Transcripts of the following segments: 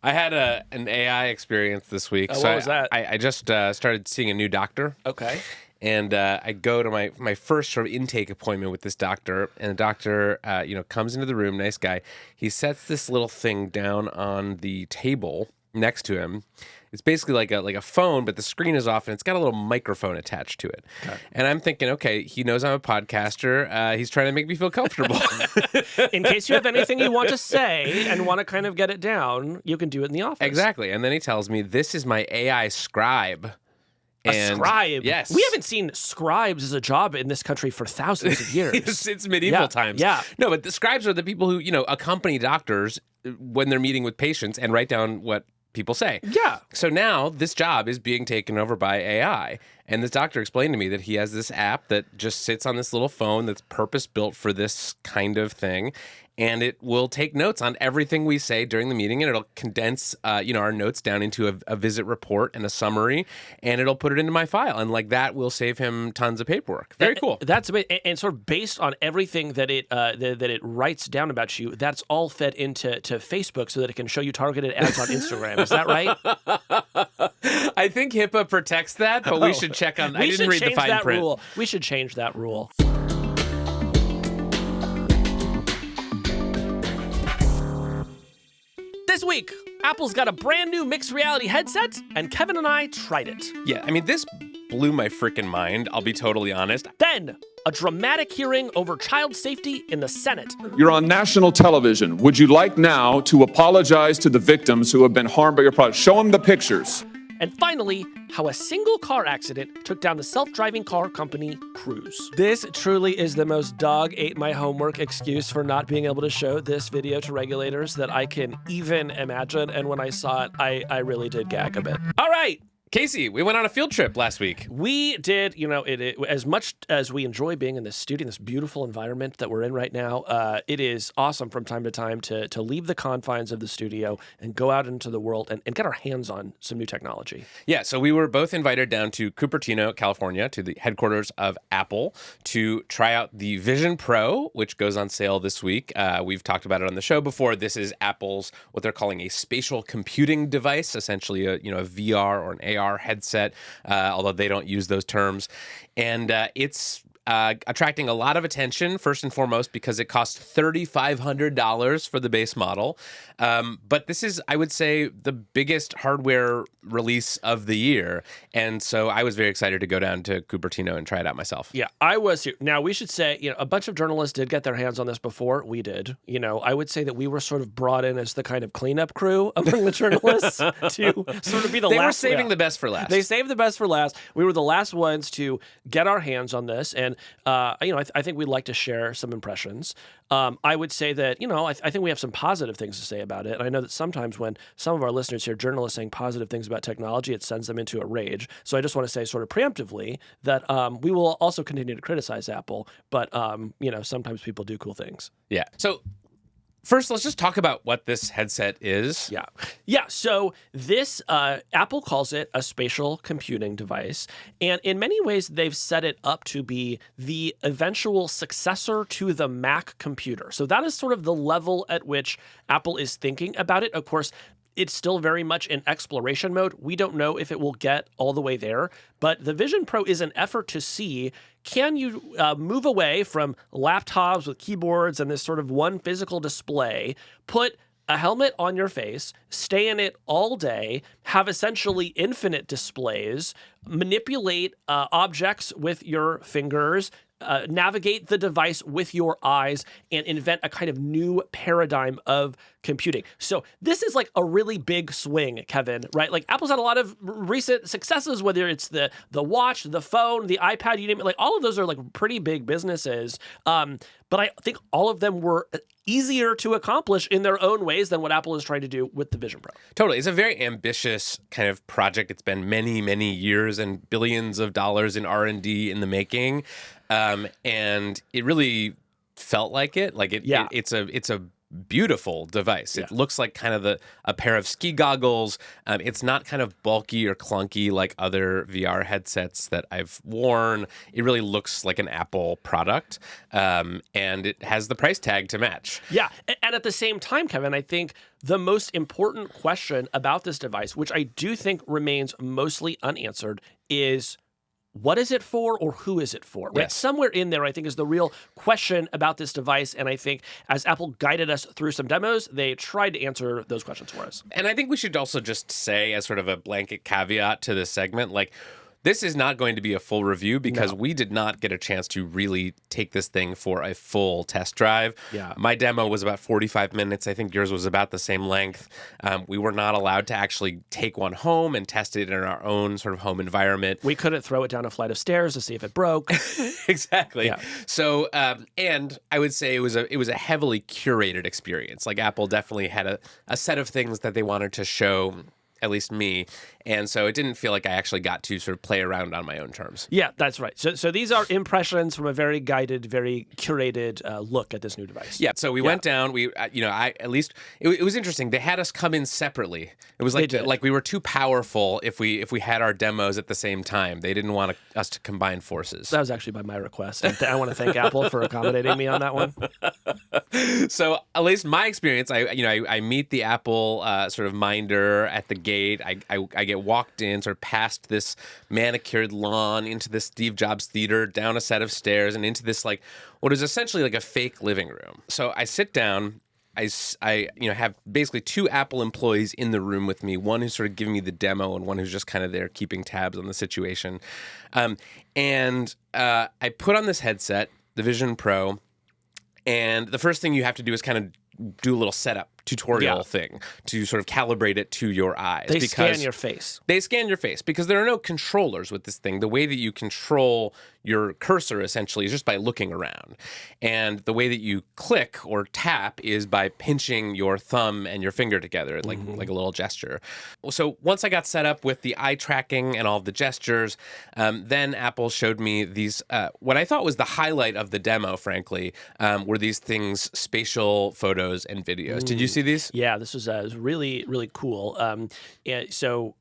I had an AI experience this week. What was that? I just started seeing a new doctor. Okay. And I go to my first sort of intake appointment with this doctor, and the doctor, comes into the room, nice guy. He sets this little thing down on the table next to him. It's basically like a phone, but the screen is off, and it's got a little microphone attached to it. Okay. And I'm thinking, okay, he knows I'm a podcaster. He's trying to make me feel comfortable. In case you have anything you want to say and want to kind of get it down, you can do it in the office. Exactly. And then he tells me, this is my AI scribe. A scribe? Yes. We haven't seen scribes as a job in this country for thousands of years. It's medieval times. Yeah. No, but the scribes are the people who, accompany doctors when they're meeting with patients and write down what people say. Yeah. So now this job is being taken over by AI. And this doctor explained to me that he has this app that just sits on this little phone that's purpose-built for this kind of thing. And it will take notes on everything we say during the meeting, and it'll condense, our notes down into a visit report and a summary, and it'll put it into my file. And like that will save him tons of paperwork. Very cool. That's amazing. And sort of based on everything that it writes down about you, that's all fed into Facebook so that it can show you targeted ads on Instagram. Is that right? I think HIPAA protects that, but we should check on. I didn't read the fine print. Rule. We should change that rule. This week, Apple's got a brand new mixed reality headset, and Kevin and I tried it. Yeah, I mean, this blew my freaking mind, I'll be totally honest. Then, a dramatic hearing over child safety in the Senate. You're on national television. Would you like now to apologize to the victims who have been harmed by your product? Show them the pictures. And finally, how a single car accident took down the self-driving car company Roose. This truly is the most dog-ate-my-homework excuse for not being able to show this video to regulators that I can even imagine. And when I saw it, I really did gag a bit. All right. Casey, we went on a field trip last week. We did, as much as we enjoy being in this studio, in this beautiful environment that we're in right now, it is awesome from time to time to leave the confines of the studio and go out into the world and get our hands on some new technology. Yeah, so we were both invited down to Cupertino, California, to the headquarters of Apple to try out the Vision Pro, which goes on sale this week. We've talked about it on the show before. This is Apple's, what they're calling a spatial computing device, essentially a VR or an AR headset, although they don't use those terms. And it's attracting a lot of attention, first and foremost, because it costs $3,500 for the base model. But this is, I would say, the biggest hardware release of the year. And so I was very excited to go down to Cupertino and try it out myself. Yeah, I was here. Now, we should say, a bunch of journalists did get their hands on this before we did. I would say that we were sort of brought in as the kind of cleanup crew among the journalists to sort of be the last. They were saving the best for last. They saved the best for last. We were the last ones to get our hands on this. And, I think we'd like to share some impressions. I would say that, I think we have some positive things to say about it. And I know that sometimes when some of our listeners hear journalists saying positive things about technology, it sends them into a rage. So I just want to say sort of preemptively that we will also continue to criticize Apple. But, sometimes people do cool things. Yeah. So first, let's just talk about what this headset is. Yeah. So this, Apple calls it a spatial computing device. And in many ways, they've set it up to be the eventual successor to the Mac computer. So that is sort of the level at which Apple is thinking about it. Of course, it's still very much in exploration mode. We don't know if it will get all the way there, but the Vision Pro is an effort to see, can you move away from laptops with keyboards and this sort of one physical display, put a helmet on your face, stay in it all day, have essentially infinite displays, manipulate objects with your fingers, navigate the device with your eyes, and invent a kind of new paradigm of computing. So this is like a really big swing, Kevin, right? Like Apple's had a lot of recent successes, whether it's the watch, the phone, the iPad, you name it. Like all of those are like pretty big businesses. But I think all of them were easier to accomplish in their own ways than what Apple is trying to do with the Vision Pro. Totally. It's a very ambitious kind of project. It's been many, many years and billions of dollars in R&D in the making. And it really felt like it. Like it's a beautiful device. It looks like kind of a pair of ski goggles. It's not kind of bulky or clunky like other VR headsets that I've worn. It really looks like an Apple product, and it has the price tag to match. Yeah, and at the same time, Kevin, I think the most important question about this device, which I do think remains mostly unanswered, is what is it for or who is it for? Right? Yes. Somewhere in there, I think, is the real question about this device. And I think as Apple guided us through some demos, they tried to answer those questions for us. And I think we should also just say, as sort of a blanket caveat to this segment, like, this is not going to be a full review because we did not get a chance to really take this thing for a full test drive. Yeah. My demo was about 45 minutes. I think yours was about the same length. We were not allowed to actually take one home and test it in our own sort of home environment. We couldn't throw it down a flight of stairs to see if it broke. Exactly. Yeah. So, and I would say it was a heavily curated experience. Like, Apple definitely had a set of things that they wanted to show, at least me. And so it didn't feel like I actually got to sort of play around on my own terms. Yeah, that's right. So these are impressions from a very guided, very curated look at this new device. Yeah, so we went down. We, I at least it was interesting. They had us come in separately. It was like we were too powerful if we had our demos at the same time. They didn't want us to combine forces. That was actually by my request. And I want to thank Apple for accommodating me on that one. So at least my experience, I meet the Apple sort of minder at the gate. I get walked in, sort of past this manicured lawn, into this Steve Jobs theater, down a set of stairs, and into this like what is essentially like a fake living room. So I sit down. I have basically two Apple employees in the room with me, one who's sort of giving me the demo and one who's just kind of there keeping tabs on the situation. And I put on this headset, the Vision Pro, and the first thing you have to do is kind of do a little setup tutorial thing to sort of calibrate it to your eyes. They scan your face. They scan your face because there are no controllers with this thing. The way that you control your cursor essentially is just by looking around. And the way that you click or tap is by pinching your thumb and your finger together, like a little gesture. So once I got set up with the eye tracking and all of the gestures, then Apple showed me these, what I thought was the highlight of the demo, frankly, were these things, spatial photos and videos. Did you see these? Yeah, this was really, really cool. And so,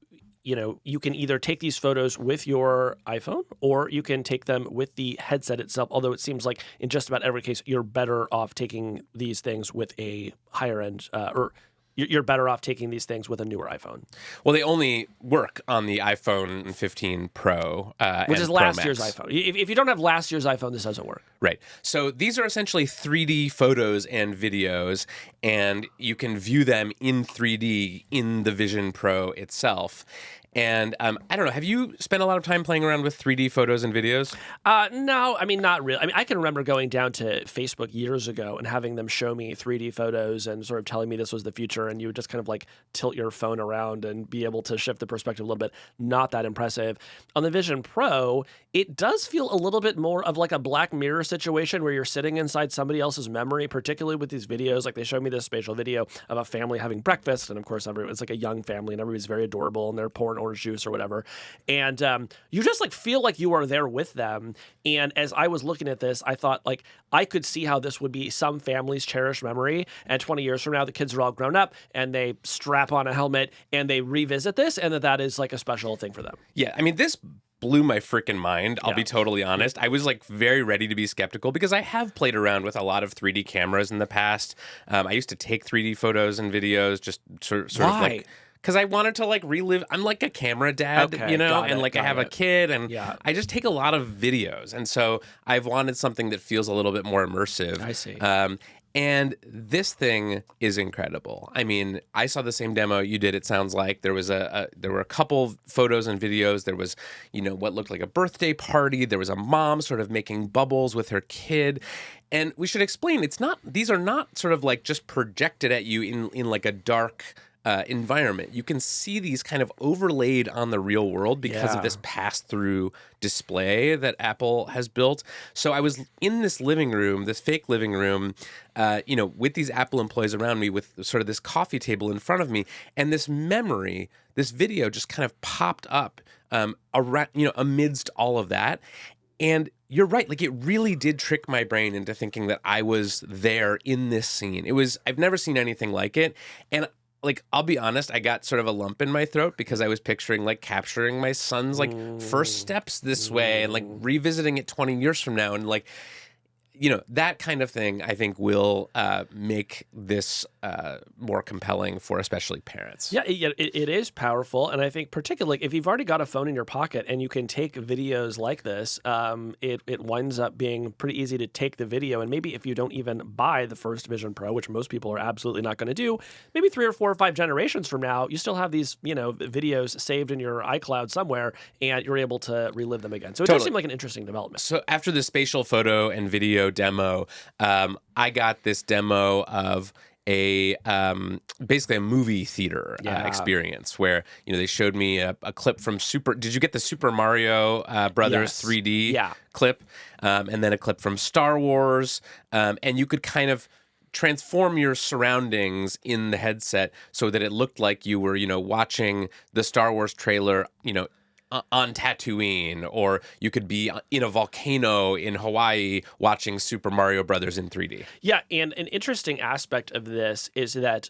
you can either take these photos with your iPhone or you can take them with the headset itself, although it seems like in just about every case, you're better off taking these things with a higher end or you're better off taking these things with a newer iPhone. Well, they only work on the iPhone 15 Pro, which is Pro last Max. year's iPhone. If you don't have last year's iPhone, this doesn't work. Right. So these are essentially 3D photos and videos, and you can view them in 3D in the Vision Pro itself. And I don't know, have you spent a lot of time playing around with 3D photos and videos? No, I mean, not really. I mean, I can remember going down to Facebook years ago and having them show me 3D photos and sort of telling me this was the future, and you would just kind of like tilt your phone around and be able to shift the perspective a little bit. Not that impressive. On the Vision Pro, it does feel a little bit more of like a Black Mirror situation where you're sitting inside somebody else's memory, particularly with these videos. Like they showed me this spatial video of a family having breakfast, and of course, it's like a young family, and everybody's very adorable, and they're pouring orange juice or whatever. And you just like feel like you are there with them. And as I was looking at this, I thought like I could see how this would be some family's cherished memory. And 20 years from now, the kids are all grown up and they strap on a helmet and they revisit this, and that is like a special thing for them. Yeah, I mean, this blew my freaking mind. I'll be totally honest. I was like very ready to be skeptical because I have played around with a lot of 3D cameras in the past. I used to take 3D photos and videos, just sort of like, because I wanted to like relive. I'm like a camera dad, and like I have a kid, and I just take a lot of videos, and so I've wanted something that feels a little bit more immersive. I see. And this thing is incredible. I mean, I saw the same demo you did. It sounds like there was there were a couple photos and videos. There was, what looked like a birthday party. There was a mom sort of making bubbles with her kid. And we should explain, these are not sort of like just projected at you in like a dark environment. You can see these kind of overlaid on the real world because of this pass-through display that Apple has built. So I was in this living room, this fake living room, with these Apple employees around me with sort of this coffee table in front of me, and this video just kind of popped up around, amidst all of that. And you're right. Like, it really did trick my brain into thinking that I was there in this scene. I've never seen anything like it. And like, I'll be honest, I got sort of a lump in my throat because I was picturing like capturing my son's like first steps this way and like revisiting it 20 years from now. And like, that kind of thing, I think, will make this more compelling for especially parents. Yeah, it is powerful. And I think particularly if you've already got a phone in your pocket and you can take videos like this, it winds up being pretty easy to take the video. And maybe if you don't even buy the first Vision Pro, which most people are absolutely not going to do, maybe 3 or 4 or 5 generations from now, you still have these, videos saved in your iCloud somewhere and you're able to relive them again. So it does seem like an interesting development. So after the spatial photo and video demo, I got this demo of basically a movie theater experience where they showed me a clip from Did you get the Super Mario Brothers 3D clip, and then a clip from Star Wars, and you could kind of transform your surroundings in the headset so that it looked like you were watching the Star Wars trailer on Tatooine, or you could be in a volcano in Hawaii watching Super Mario Brothers in 3D. Yeah, and an interesting aspect of this is that,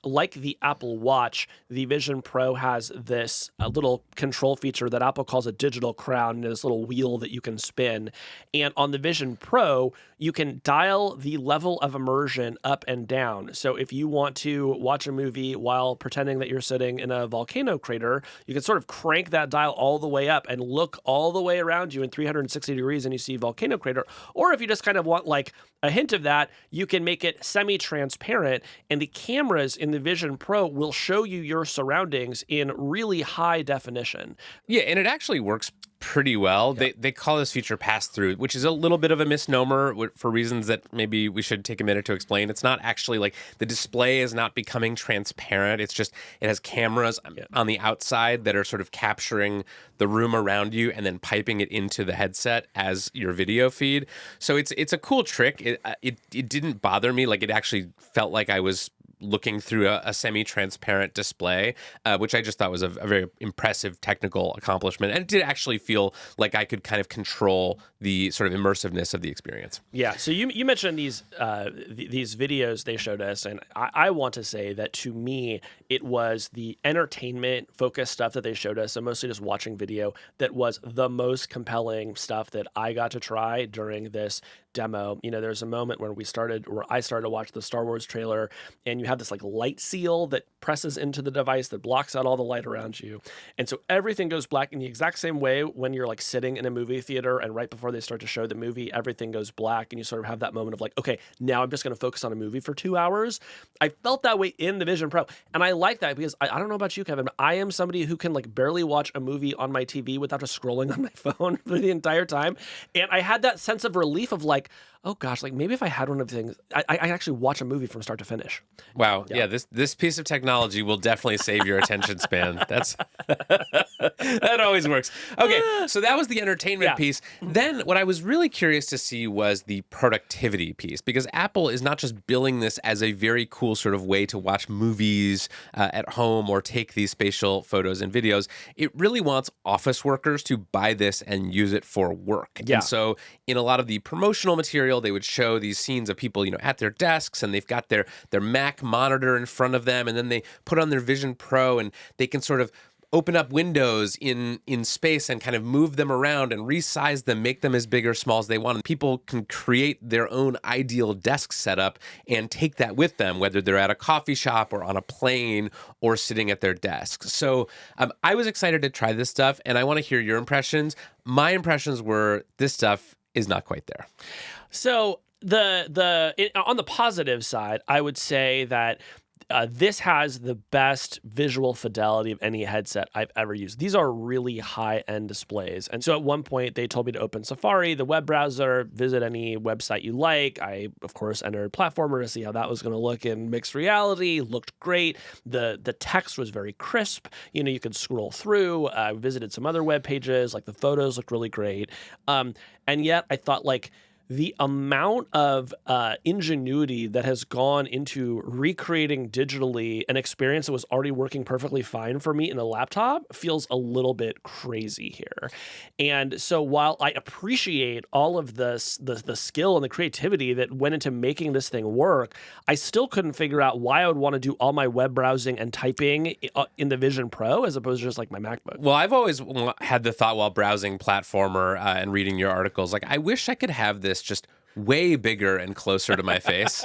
like the Apple Watch, the Vision Pro has this little control feature that Apple calls a digital crown, this little wheel that you can spin. And on the Vision Pro, you can dial the level of immersion up and down. So if you want to watch a movie while pretending that you're sitting in a volcano crater, you can sort of crank that dial all the way up and look all the way around you in 360 degrees and you see volcano crater. Or if you just kind of want like a hint of that, you can make it semi-transparent, and the cameras in the Vision Pro will show you your surroundings in really high definition. Yeah, and it actually works pretty well. Yeah. They call this feature pass-through, which is a little bit of a misnomer for reasons that maybe we should take a minute to explain. It's not actually like the display is not becoming transparent. It's just it has cameras on the outside that are sort of capturing the room around you and then piping it into the headset as your video feed. So it's a cool trick. It didn't bother me. Like, it actually felt like I was looking through a semi-transparent display, which I just thought was a very impressive technical accomplishment. And it did actually feel like I could kind of control the sort of immersiveness of the experience. Yeah, so you mentioned these videos they showed us, and I want to say that to me, it was the entertainment-focused stuff that they showed us, and mostly just watching video, that was the most compelling stuff that I got to try during this demo. There's a moment where I started to watch the Star Wars trailer, and you have this like light seal that presses into the device that blocks out all the light around you. And so everything goes black in the exact same way when you're like sitting in a movie theater and right before they start to show the movie, everything goes black and you sort of have that moment of like, okay, now I'm just going to focus on a movie for 2 hours. I felt that way in the Vision Pro. And I like that because I don't know about you, Kevin, but I am somebody who can like barely watch a movie on my TV without just scrolling on my phone for the entire time. And I had that sense of relief of like, oh gosh, like maybe if I had one of the things, I actually watch a movie from start to finish. Wow. Yeah, this piece of technology will definitely save your attention span. That's that always works. Okay, so that was the entertainment piece. Then what I was really curious to see was the productivity piece, because Apple is not just billing this as a very cool sort of way to watch movies at home or take these spatial photos and videos. It really wants office workers to buy this and use it for work. Yeah. And so in a lot of the promotional material, they would show these scenes of people, at their desks, and they've got their Mac monitor in front of them, and then they put on their Vision Pro, and they can sort of open up windows in space and kind of move them around and resize them, make them as big or small as they want. And people can create their own ideal desk setup and take that with them, whether they're at a coffee shop or on a plane or sitting at their desks. So I was excited to try this stuff, and I want to hear your impressions. My impressions were this stuff is not quite there. So on the positive side, I would say that this has the best visual fidelity of any headset I've ever used. These are really high-end displays. And so at one point, they told me to open Safari, the web browser, visit any website you like. I, of course, entered Platformer to see how that was going to look in mixed reality. Looked great. The text was very crisp. You could scroll through. I visited some other web pages. Like, the photos looked really great. And yet, I thought, like, the amount of ingenuity that has gone into recreating digitally an experience that was already working perfectly fine for me in a laptop feels a little bit crazy here. And so while I appreciate all of the skill and the creativity that went into making this thing work, I still couldn't figure out why I would want to do all my web browsing and typing in the Vision Pro as opposed to just like my MacBook. Well, I've always had the thought while browsing Platformer and reading your articles, like, I wish I could have this just way bigger and closer to my face.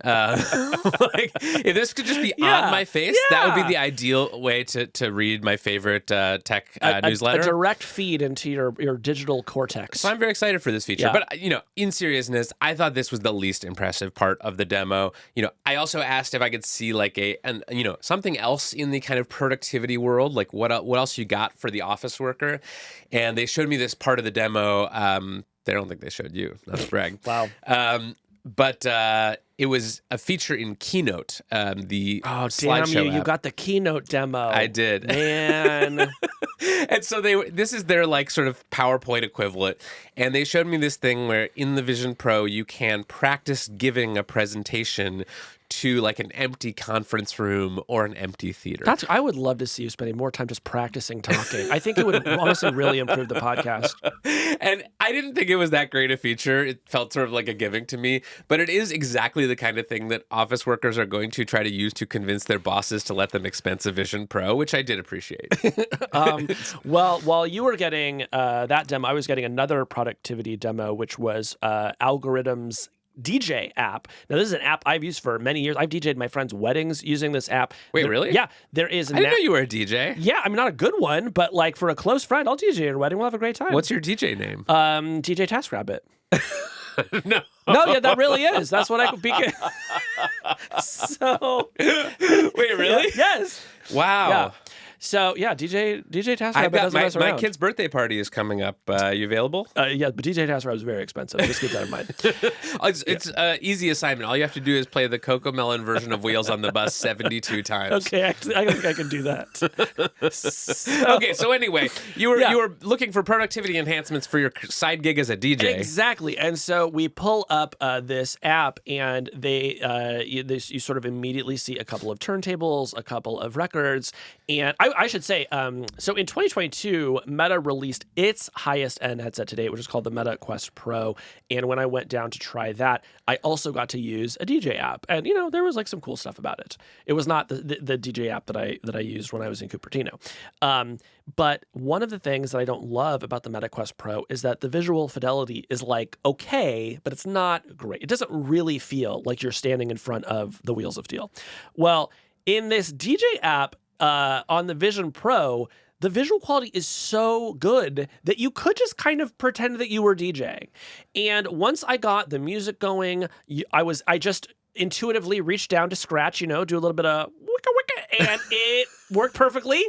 Like, if this could just be on my face, that would be the ideal way to read my favorite tech newsletter. A direct feed into your digital cortex. So I'm very excited for this feature. But, in seriousness, I thought this was the least impressive part of the demo. I also asked if I could see like something else in the kind of productivity world, like what else you got for the office worker. And they showed me this part of the demo. I don't think they showed you, not to brag. Wow. But it was a feature in Keynote, the slideshow damn you got the Keynote demo. I did. Man. And so this is their like sort of PowerPoint equivalent. And they showed me this thing where in the Vision Pro, you can practice giving a presentation to like an empty conference room or an empty theater. I would love to see you spending more time just practicing talking. I think it would honestly really improve the podcast. And I didn't think it was that great a feature. It felt sort of like a gimmick to me, but it is exactly the kind of thing that office workers are going to try to use to convince their bosses to let them expense a Vision Pro, which I did appreciate. Well, while you were getting that demo, I was getting another productivity demo, which was Algorithm's DJ app. Now, this is an app I've used for many years. I've DJ'd my friends' weddings using this app. Wait, really? Yeah. There is I didn't know you were a DJ. Yeah, I mean, not a good one, but like for a close friend, I'll DJ at your wedding. We'll have a great time. What's your DJ name? DJ TaskRabbit. No. No, yeah, that really is. That's what I could be. So. Wait, really? Yes. Wow. Yeah. So yeah, DJ TaskRabbit doesn't mess around. My kid's birthday party is coming up. You available? Yeah, but DJ TaskRabbit is very expensive. Just keep that in mind. It's easy assignment. All you have to do is play the Cocomelon version of Wheels on the Bus 72 times. Okay, actually, I think I can do that. Okay, so anyway, you were looking for productivity enhancements for your side gig as a DJ. Exactly, and so we pull up this app, and you sort of immediately see a couple of turntables, a couple of records, and I should say, so in 2022, Meta released its highest end headset to date, which is called the Meta Quest Pro. And when I went down to try that, I also got to use a DJ app, and there was like some cool stuff about it. It was not the DJ app that I used when I was in Cupertino. But one of the things that I don't love about the Meta Quest Pro is that the visual fidelity is like okay, but it's not great. It doesn't really feel like you're standing in front of the wheels of steel. Well, in this DJ app, on the Vision Pro, the visual quality is so good that you could just kind of pretend that you were DJing. And once I got the music going, I just intuitively reached down to scratch, do a little bit of wicka wicka, and it worked perfectly.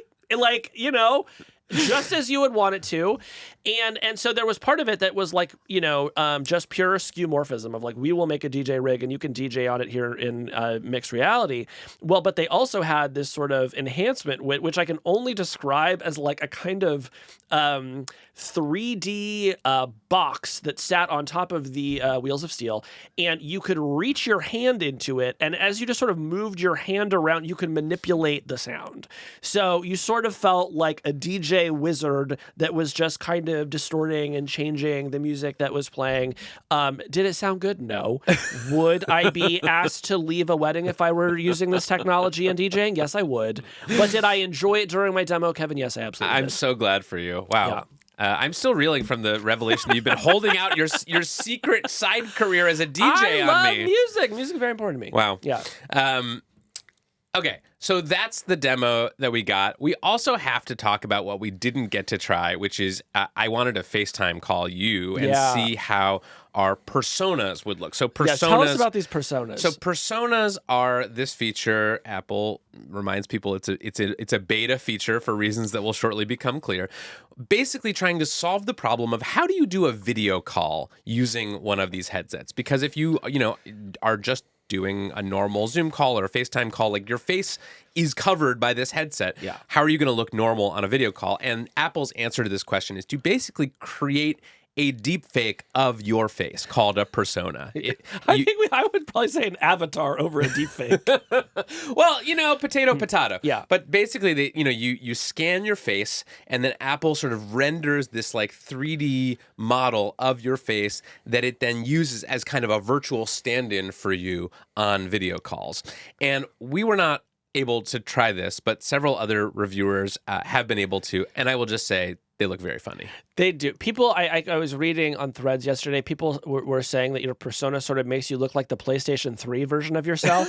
Just as you would want it to. And so there was part of it that was like, just pure skeuomorphism of like, we will make a DJ rig and you can DJ on it here in mixed reality. Well, but they also had this sort of enhancement, which I can only describe as like a kind of 3D box that sat on top of the wheels of steel, and you could reach your hand into it, and as you just sort of moved your hand around, you could manipulate the sound. So you sort of felt like a DJ wizard that was just kind of distorting and changing the music that was playing. Did it sound good? No. Would I be asked to leave a wedding if I were using this technology and DJing? Yes, I would. But did I enjoy it during my demo, Kevin? Yes, I absolutely did. I'm so glad for you. Wow. Yeah. I'm still reeling from the revelation that you've been holding out your secret side career as a DJ on me. I love music. Music is very important to me. Wow. Yeah. Okay, so that's the demo that we got. We also have to talk about what we didn't get to try, which is I wanted to FaceTime call you and see how our personas would look. So personas. Yeah, tell us about these personas. So personas are this feature. Apple reminds people it's a beta feature for reasons that will shortly become clear. Basically, trying to solve the problem of how do you do a video call using one of these headsets? Because if you are just doing a normal Zoom call or a FaceTime call, like your face is covered by this headset. Yeah. How are you going to look normal on a video call? And Apple's answer to this question is to basically create a deep fake of your face called a persona. I would probably say an avatar over a deep fake. Well, potato. Yeah. But basically, you scan your face, and then Apple sort of renders this like 3D model of your face that it then uses as kind of a virtual stand-in for you on video calls. And we were not able to try this, but several other reviewers have been able to, and I will just say they look very funny. They do. People, I was reading on Threads yesterday, people were saying that your persona sort of makes you look like the PlayStation 3 version of yourself,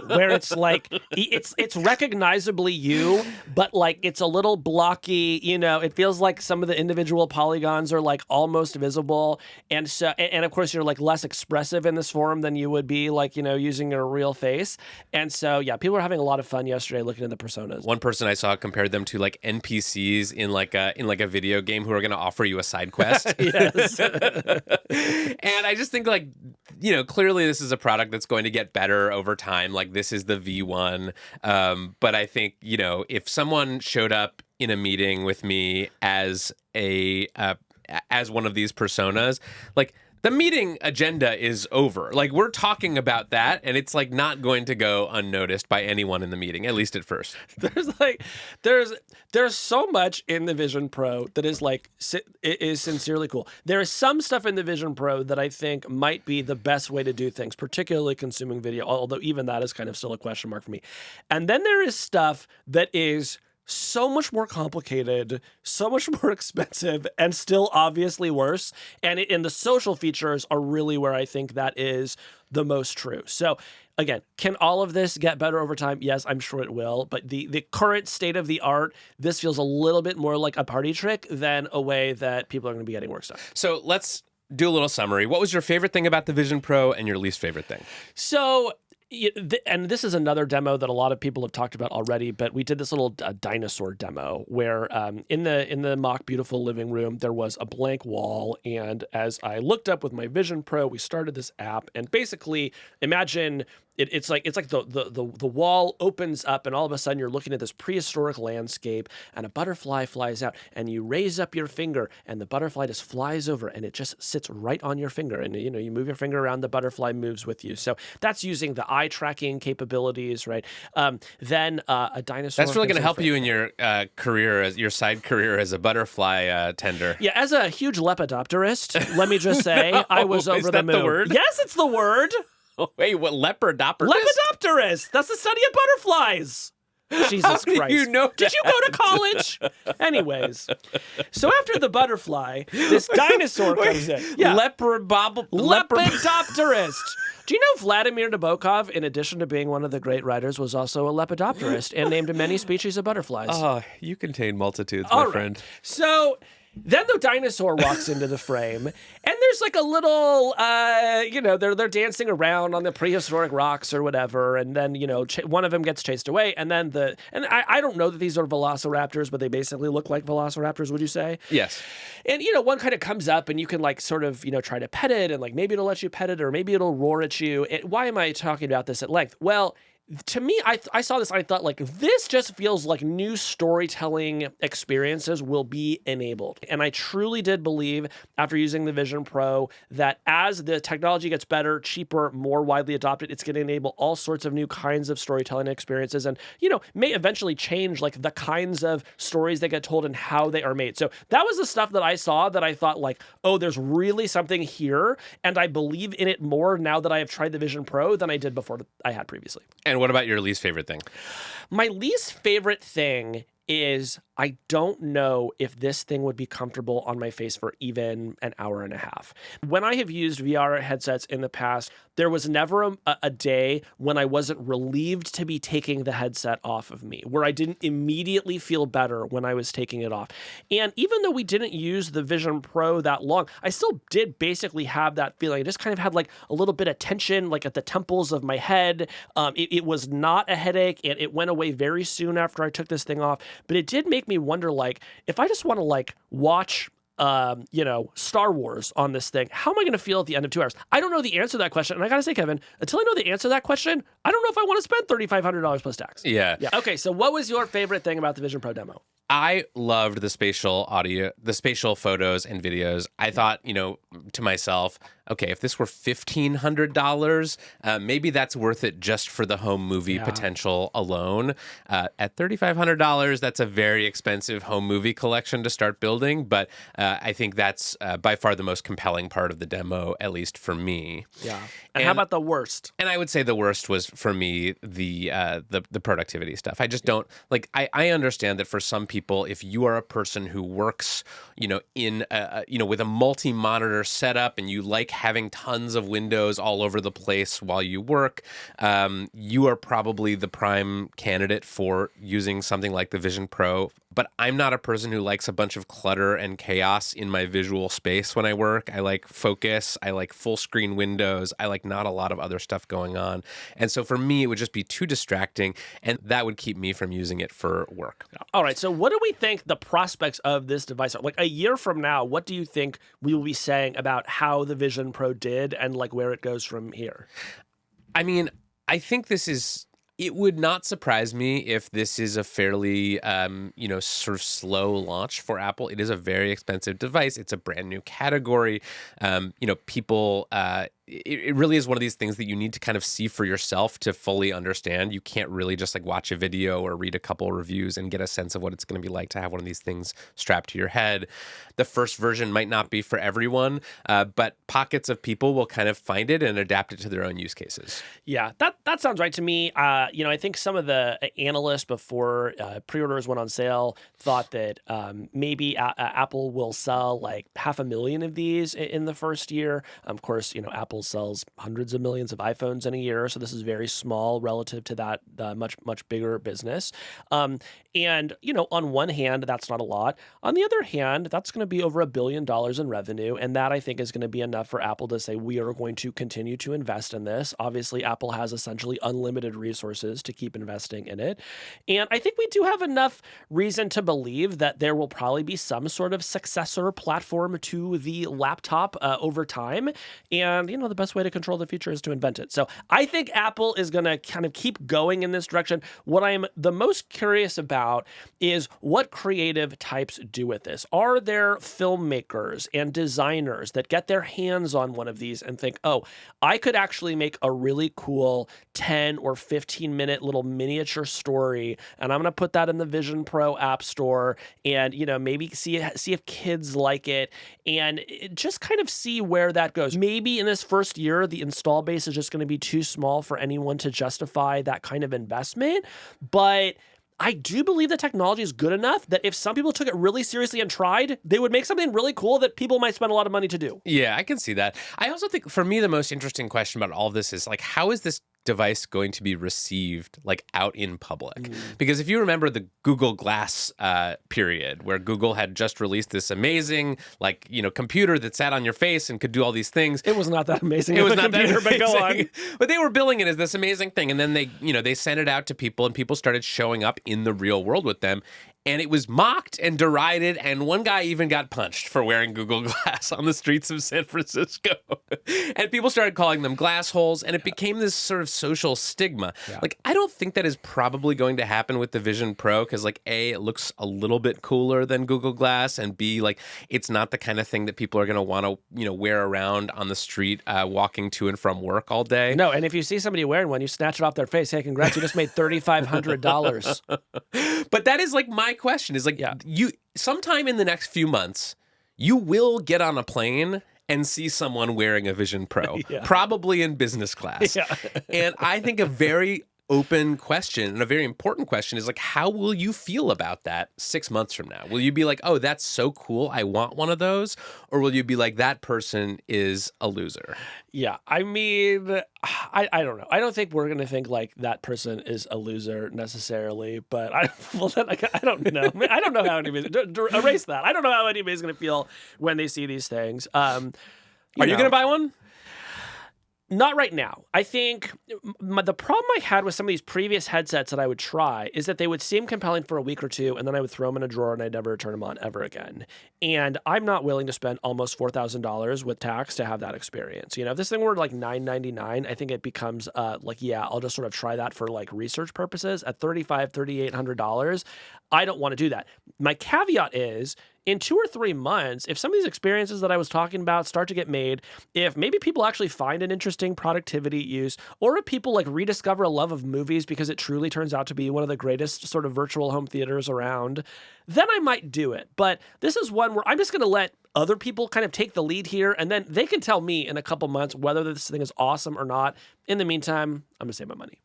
where it's like, it's recognizably you, but like it's a little blocky, it feels like some of the individual polygons are like almost visible. And so, and of course you're like less expressive in this form than you would be like, using your real face. And so, yeah, people were having a lot of fun yesterday looking at the personas. One person I saw compared them to like NPCs in like a video game who are going to offer you a side quest. Yes. And I just think like, clearly this is a product that's going to get better over time. Like this is the V1. But I think, if someone showed up in a meeting with me as as one of these personas, like the meeting agenda is over. Like we're talking about that, and it's like not going to go unnoticed by anyone in the meeting, at least at first. There's so much in the Vision Pro that is sincerely cool. There is some stuff in the Vision Pro that I think might be the best way to do things, particularly consuming video, although even that is kind of still a question mark for me. And then there is stuff that is so much more complicated, so much more expensive, and still obviously worse. And the social features are really where I think that is the most true. So again, can all of this get better over time? Yes, I'm sure it will. But the current state of the art, this feels a little bit more like a party trick than a way that people are going to be getting work done. So let's do a little summary. What was your favorite thing about the Vision Pro and your least favorite thing? So, and this is another demo that a lot of people have talked about already, but we did this little dinosaur demo where in the mock beautiful living room, there was a blank wall. And as I looked up with my Vision Pro, we started this app, and basically imagine it's like the wall opens up, and all of a sudden you're looking at this prehistoric landscape, and a butterfly flies out, and you raise up your finger, and the butterfly just flies over, and it just sits right on your finger, and you move your finger around, the butterfly moves with you. So that's using the eye tracking capabilities, right? Then a dinosaur. That's really going to help you in your career, as your side career as a butterfly tender. Yeah, as a huge lepidopterist, let me just say, I was over the moon. The word? Yes, it's the word. Oh, wait, what, lepidopterist? Lepidopterist. That's the study of butterflies. Jesus Christ. How do you know Did you go to college? Anyways, so after the butterfly, this dinosaur comes in. Yeah. Lepidopterist. Do you know Vladimir Nabokov, in addition to being one of the great writers, was also a lepidopterist and named many species of butterflies? Oh, you contain multitudes, All my right. friend. So then the dinosaur walks into the frame, and there's like a little, they're dancing around on the prehistoric rocks or whatever, and then, one of them gets chased away, and then I don't know that these are velociraptors, but they basically look like velociraptors, would you say? Yes. And, one kind of comes up, and you can like sort of, try to pet it, and like maybe it'll let you pet it, or maybe it'll roar at you. Why am I talking about this at length? Well, to me, I saw this, I thought, like, this just feels like new storytelling experiences will be enabled. And I truly did believe, after using the Vision Pro, that as the technology gets better, cheaper, more widely adopted, it's going to enable all sorts of new kinds of storytelling experiences and, may eventually change, like, the kinds of stories that get told and how they are made. So that was the stuff that I saw that I thought, like, oh, there's really something here, and I believe in it more now that I have tried the Vision Pro than I did before I had previously. And what about your least favorite thing? My least favorite thing is I don't know if this thing would be comfortable on my face for even an hour and a half. When I have used VR headsets in the past, there was never a day when I wasn't relieved to be taking the headset off of me, where I didn't immediately feel better when I was taking it off. And even though we didn't use the Vision Pro that long, I still did basically have that feeling. I just kind of had like a little bit of tension, like at the temples of my head. It was not a headache, and it went away very soon after I took this thing off. But it did make me wonder, like, if I just want to like watch Star Wars on this thing, how am I going to feel at the end of 2 hours? I don't know the answer to that question. And I got to say, Kevin, until I know the answer to that question, I don't know if I want to spend $3,500 plus tax. Yeah. Okay, so what was your favorite thing about the Vision Pro demo? I loved the spatial audio, the spatial photos and videos. I thought, to myself, okay, if this were $1,500, maybe that's worth it just for the home movie potential alone. At $3,500, that's a very expensive home movie collection to start building. But I think that's by far the most compelling part of the demo, at least for me. Yeah. And how about the worst? And I would say the worst was for me the productivity stuff. I just don't like. I understand that for some people, if you are a person who works, in with a multi-monitor setup and you like having tons of windows all over the place while you work, you are probably the prime candidate for using something like the Vision Pro. But I'm not a person who likes a bunch of clutter and chaos in my visual space when I work. I like focus. I like full screen windows. I like not a lot of other stuff going on. And so for me, it would just be too distracting, and that would keep me from using it for work. All right. So what do we think the prospects of this device are? Like a year from now, what do you think we will be saying about how the Vision Pro did and like where it goes from here? I mean, I think it would not surprise me if this is a fairly, sort of slow launch for Apple. It is a very expensive device. It's a brand new category. People, it really is one of these things that you need to kind of see for yourself to fully understand. You can't really just like watch a video or read a couple of reviews and get a sense of what it's going to be like to have one of these things strapped to your head. The first version might not be for everyone, but pockets of people will kind of find it and adapt it to their own use cases. Yeah, that sounds right to me. I think some of the analysts before pre-orders went on sale thought that maybe Apple will sell like 500,000 of these in the first year. Of course, Apple sells hundreds of millions of iPhones in a year, so this is very small relative to that much bigger business. On one hand, that's not a lot. On the other hand, that's going to be over $1 billion in revenue, and that I think is going to be enough for Apple to say we are going to continue to invest in this. Obviously, Apple has essentially unlimited resources to keep investing in it, and I think we do have enough reason to believe that there will probably be some sort of successor platform to the laptop over time, and the best way to control the future is to invent it. So I think Apple is going to kind of keep going in this direction. What I'm the most curious about is what creative types do with this. Are there filmmakers and designers that get their hands on one of these and think, oh, I could actually make a really cool 10 or 15-minute little miniature story, and I'm going to put that in the Vision Pro App Store and, maybe see if kids like it and just kind of see where that goes. Maybe in this first year, the install base is just going to be too small for anyone to justify that kind of investment. But I do believe the technology is good enough that if some people took it really seriously and tried, they would make something really cool that people might spend a lot of money to do. Yeah, I can see that. I also think for me, the most interesting question about all of this is like, how is this device going to be received like out in public? Because if you remember the Google Glass period where Google had just released this amazing computer that sat on your face and could do all these things. It was not that amazing. It was not computer, that amazing. But go on. But they were billing it as this amazing thing, and then they sent it out to people, and people started showing up in the real world with them. And it was mocked and derided, and one guy even got punched for wearing Google Glass on the streets of San Francisco. And people started calling them glass holes, and it became this sort of social stigma. Yeah. Like, I don't think that is probably going to happen with the Vision Pro, because, like, A, it looks a little bit cooler than Google Glass, and B, like, it's not the kind of thing that people are going to want to, wear around on the street walking to and from work all day. No, and if you see somebody wearing one, you snatch it off their face. Hey, congrats, you just made $3,500. But that is, like, my question is like, you sometime in the next few months, you will get on a plane and see someone wearing a Vision Pro, probably in business class. Yeah. And I think a very open question and a very important question is like, how will you feel about that 6 months from now? Will you be like, oh, that's so cool, I want one of those? Or will you be like, that person is a loser? Yeah, I mean, I don't know. I don't think we're going to think like that person is a loser necessarily, but I don't know. I don't know how anybody's erase that. I don't know how anybody's going to feel when they see these things. Are you going to buy one? Not right now. I think the problem I had with some of these previous headsets that I would try is that they would seem compelling for a week or two, and then I would throw them in a drawer and I'd never turn them on ever again. And I'm not willing to spend almost $4,000 with tax to have that experience. If this thing were like $999, I think it becomes I'll just sort of try that for like research purposes. At $3,800, I don't want to do that. My caveat is, in 2 or 3 months, if some of these experiences that I was talking about start to get made, if maybe people actually find an interesting productivity use, or if people like rediscover a love of movies because it truly turns out to be one of the greatest sort of virtual home theaters around, then I might do it. But this is one where I'm just going to let other people kind of take the lead here, and then they can tell me in a couple months whether this thing is awesome or not. In the meantime, I'm going to save my money.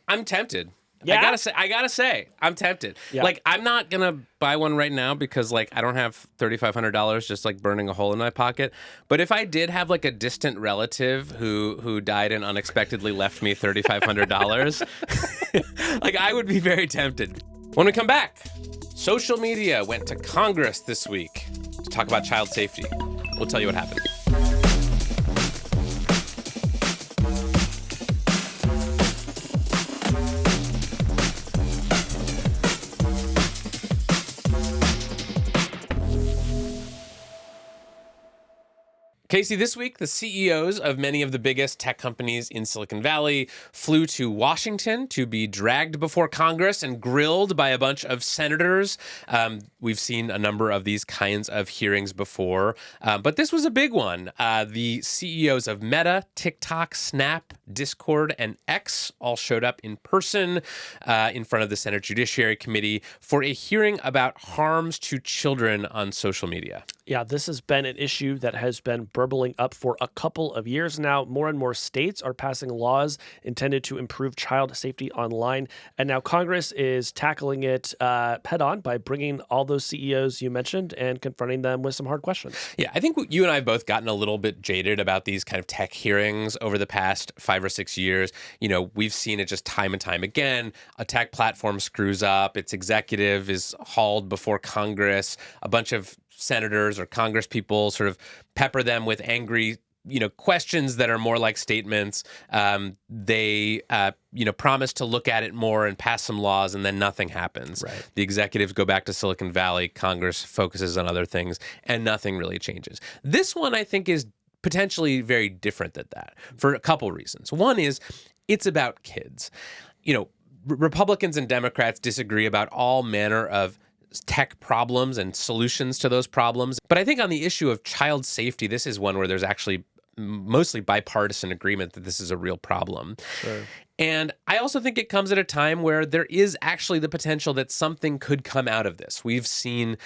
I'm tempted. Yeah? I gotta say, I'm tempted. Yeah. Like, I'm not gonna buy one right now because, like, I don't have $3,500 just like burning a hole in my pocket. But if I did have like a distant relative who died and unexpectedly left me $3,500, like, I would be very tempted. When we come back, social media went to Congress this week to talk about child safety. We'll tell you what happened. Casey, this week, the CEOs of many of the biggest tech companies in Silicon Valley flew to Washington to be dragged before Congress and grilled by a bunch of senators. We've seen a number of these kinds of hearings before, but this was a big one. The CEOs of Meta, TikTok, Snap, Discord, and X all showed up in person in front of the Senate Judiciary Committee for a hearing about harms to children on social media. Yeah, this has been an issue that has been burbling up for a couple of years now. More and more states are passing laws intended to improve child safety online. And now Congress is tackling it head on by bringing all those CEOs you mentioned and confronting them with some hard questions. Yeah, I think you and I have both gotten a little bit jaded about these kind of tech hearings over the past 5 or 6 years. We've seen it just time and time again. A tech platform screws up, its executive is hauled before Congress, a bunch of senators or Congress people sort of pepper them with angry, questions that are more like statements. They, promise to look at it more and pass some laws, and then nothing happens. Right. The executives go back to Silicon Valley. Congress focuses on other things, and nothing really changes. This one, I think, is potentially very different than that for a couple reasons. One is it's about kids. Republicans and Democrats disagree about all manner of tech problems and solutions to those problems. But I think on the issue of child safety, this is one where there's actually mostly bipartisan agreement that this is a real problem. Sure. And I also think it comes at a time where there is actually the potential that something could come out of this. We've seen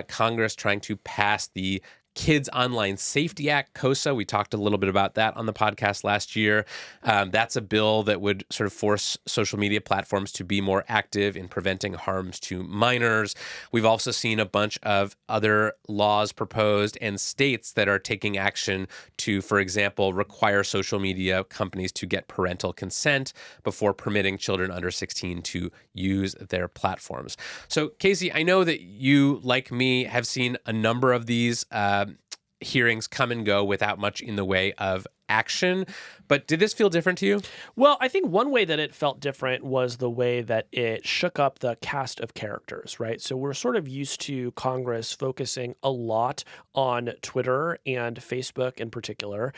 Congress trying to pass the Kids Online Safety Act, KOSA. We talked a little bit about that on the podcast last year. That's a bill that would sort of force social media platforms to be more active in preventing harms to minors. We've also seen a bunch of other laws proposed and states that are taking action to, for example, require social media companies to get parental consent before permitting children under 16 to use their platforms. So, Casey, I know that you, like me, have seen a number of these hearings come and go without much in the way of action. But did this feel different to you? Well, I think one way that it felt different was the way that it shook up the cast of characters, right? So we're sort of used to Congress focusing a lot on Twitter and Facebook in particular.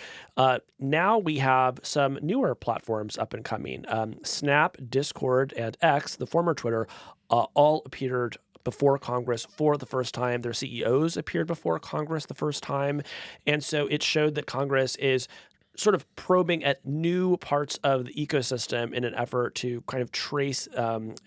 Now we have some newer platforms up and coming. Snap, Discord, and X, the former Twitter, all appeared before Congress for the first time. Their CEOs appeared before Congress the first time. And so it showed that Congress is sort of probing at new parts of the ecosystem in an effort to kind of trace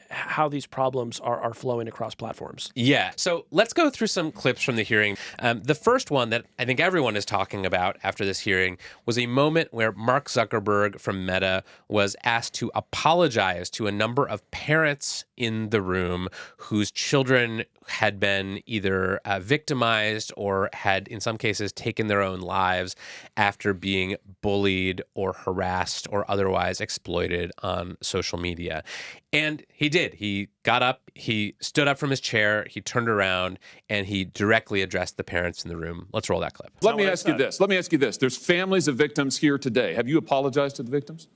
how these problems are flowing across platforms. Yeah. So let's go through some clips from the hearing. The first one that I think everyone is talking about after this hearing was a moment where Mark Zuckerberg from Meta was asked to apologize to a number of parents in the room whose children had been either victimized or had, in some cases, taken their own lives after being bullied or harassed or otherwise exploited on social media. And he did. He got up, he stood up from his chair, he turned around, and he directly addressed the parents in the room. Let's roll that clip. Let me ask you this. There's families of victims here today. Have you apologized to the victims?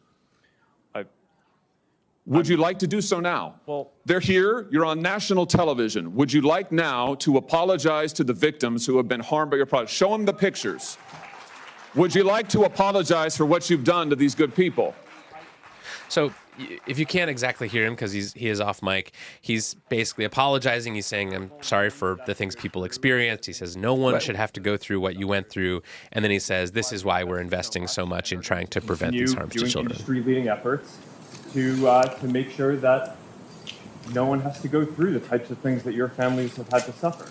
Would you like to do so now? Well, they're here. You're on national television. Would you like now to apologize to the victims who have been harmed by your product? Show them the pictures. Would you like to apologize for what you've done to these good people? So if you can't exactly hear him because he is off mic, he's basically apologizing. He's saying, I'm sorry for the things people experienced. He says, no one should have to go through what you went through. And then he says, this is why we're investing so much in trying to prevent these harms to children. Industry-leading efforts to make sure that no one has to go through the types of things that your families have had to suffer.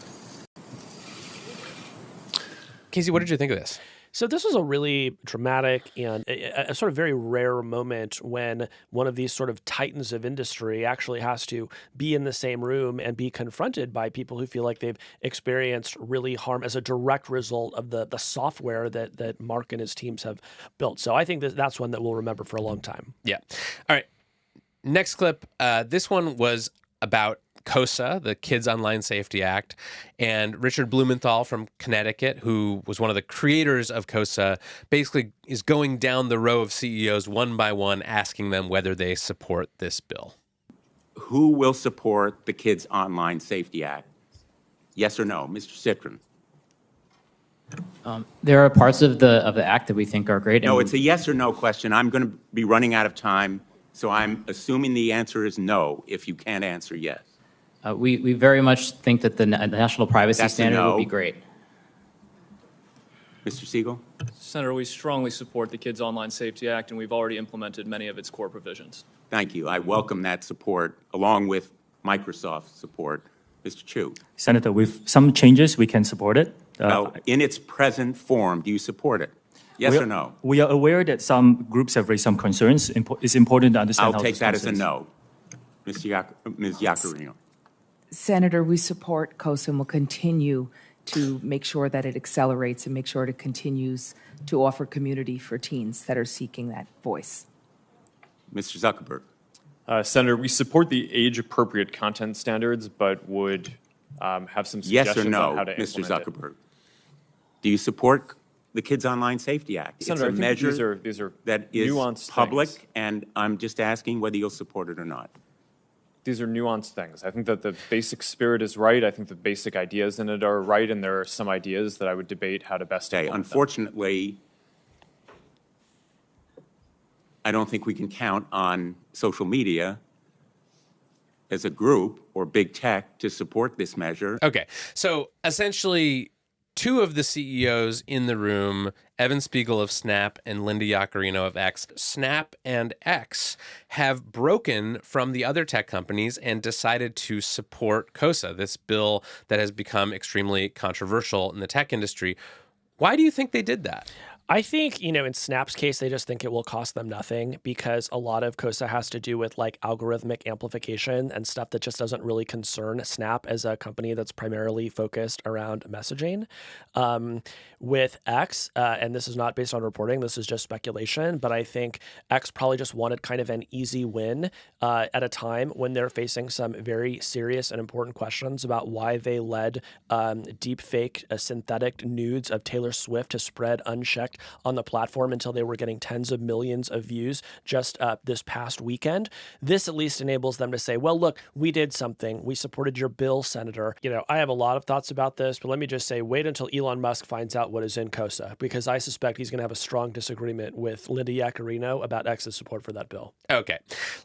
Casey, what did you think of this? So this was a really dramatic and a sort of very rare moment when one of these sort of titans of industry actually has to be in the same room and be confronted by people who feel like they've experienced really harm as a direct result of the software that Mark and his teams have built. So I think that's one that we'll remember for a long time. Yeah. All right. Next clip. This one was about COSA, the Kids Online Safety Act, and Richard Blumenthal from Connecticut, who was one of the creators of COSA, basically is going down the row of CEOs one by one, asking them whether they support this bill. Who will support the Kids Online Safety Act? Yes or no? Mr. Citron. There are parts of the act that we think are great. No, it's a yes or no question. I'm going to be running out of time, so I'm assuming the answer is no if you can't answer yes. We very much think that the national privacy standard would be great. Mr. Siegel? Senator, we strongly support the Kids Online Safety Act, and we've already implemented many of its core provisions. Thank you. I welcome that support, along with Microsoft's support. Mr. Chu? Senator, with some changes, we can support it. No, in its present form, do you support it? Yes or no? We are aware that some groups have raised some concerns. It's important to understand I'll take that as a no. Ms. Iaccarino? Senator, we support COSA and will continue to make sure that it accelerates and make sure it continues to offer community for teens that are seeking that voice. Mr. Zuckerberg? Senator, we support the age-appropriate content standards, but would have some suggestions yes or no, on how to Mr. implement Zuckerberg? Do you support the Kids Online Safety Act? Senator, it's a measure these are that is nuanced public, things. and I'm just asking whether you'll support it or not. These are nuanced things. I think that the basic spirit is right. I think the basic ideas in it are right, and there are some ideas that I would debate how to best implement them. Unfortunately, I don't think we can count on social media as a group or big tech to support this measure. Okay. So essentially, two of the CEOs in the room, Evan Spiegel of Snap and Linda Iaccarino of X, Snap and X have broken from the other tech companies and decided to support COSA, this bill that has become extremely controversial in the tech industry. Why do you think they did that? I think, in Snap's case, they just think it will cost them nothing because a lot of COSA has to do with like algorithmic amplification and stuff that just doesn't really concern Snap as a company that's primarily focused around messaging. With X, and this is not based on reporting, this is just speculation, but I think X probably just wanted kind of an easy win at a time when they're facing some very serious and important questions about why they led deep fake synthetic nudes of Taylor Swift to spread unchecked on the platform until they were getting tens of millions of views just this past weekend. This at least enables them to say, well, look, we did something. We supported your bill, Senator. I have a lot of thoughts about this, but let me just say, wait until Elon Musk finds out what is in COSA, because I suspect he's going to have a strong disagreement with Linda Iaccarino about X's support for that bill. Okay.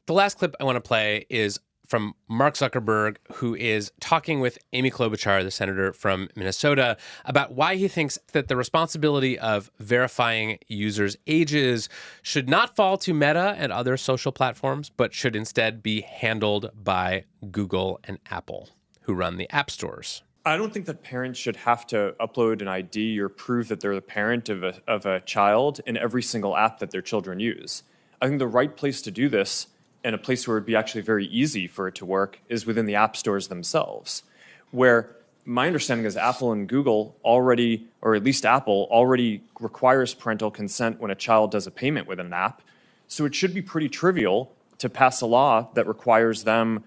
The last clip I want to play is from Mark Zuckerberg, who is talking with Amy Klobuchar, the senator from Minnesota, about why he thinks that the responsibility of verifying users' ages should not fall to Meta and other social platforms, but should instead be handled by Google and Apple, who run the app stores. I don't think that parents should have to upload an ID or prove that they're the parent of a child in every single app that their children use. I think the right place to do this, and a place where it would be actually very easy for it to work, is within the app stores themselves, where my understanding is Apple and Google already, or at least Apple, already requires parental consent when a child does a payment with an app. So it should be pretty trivial to pass a law that requires them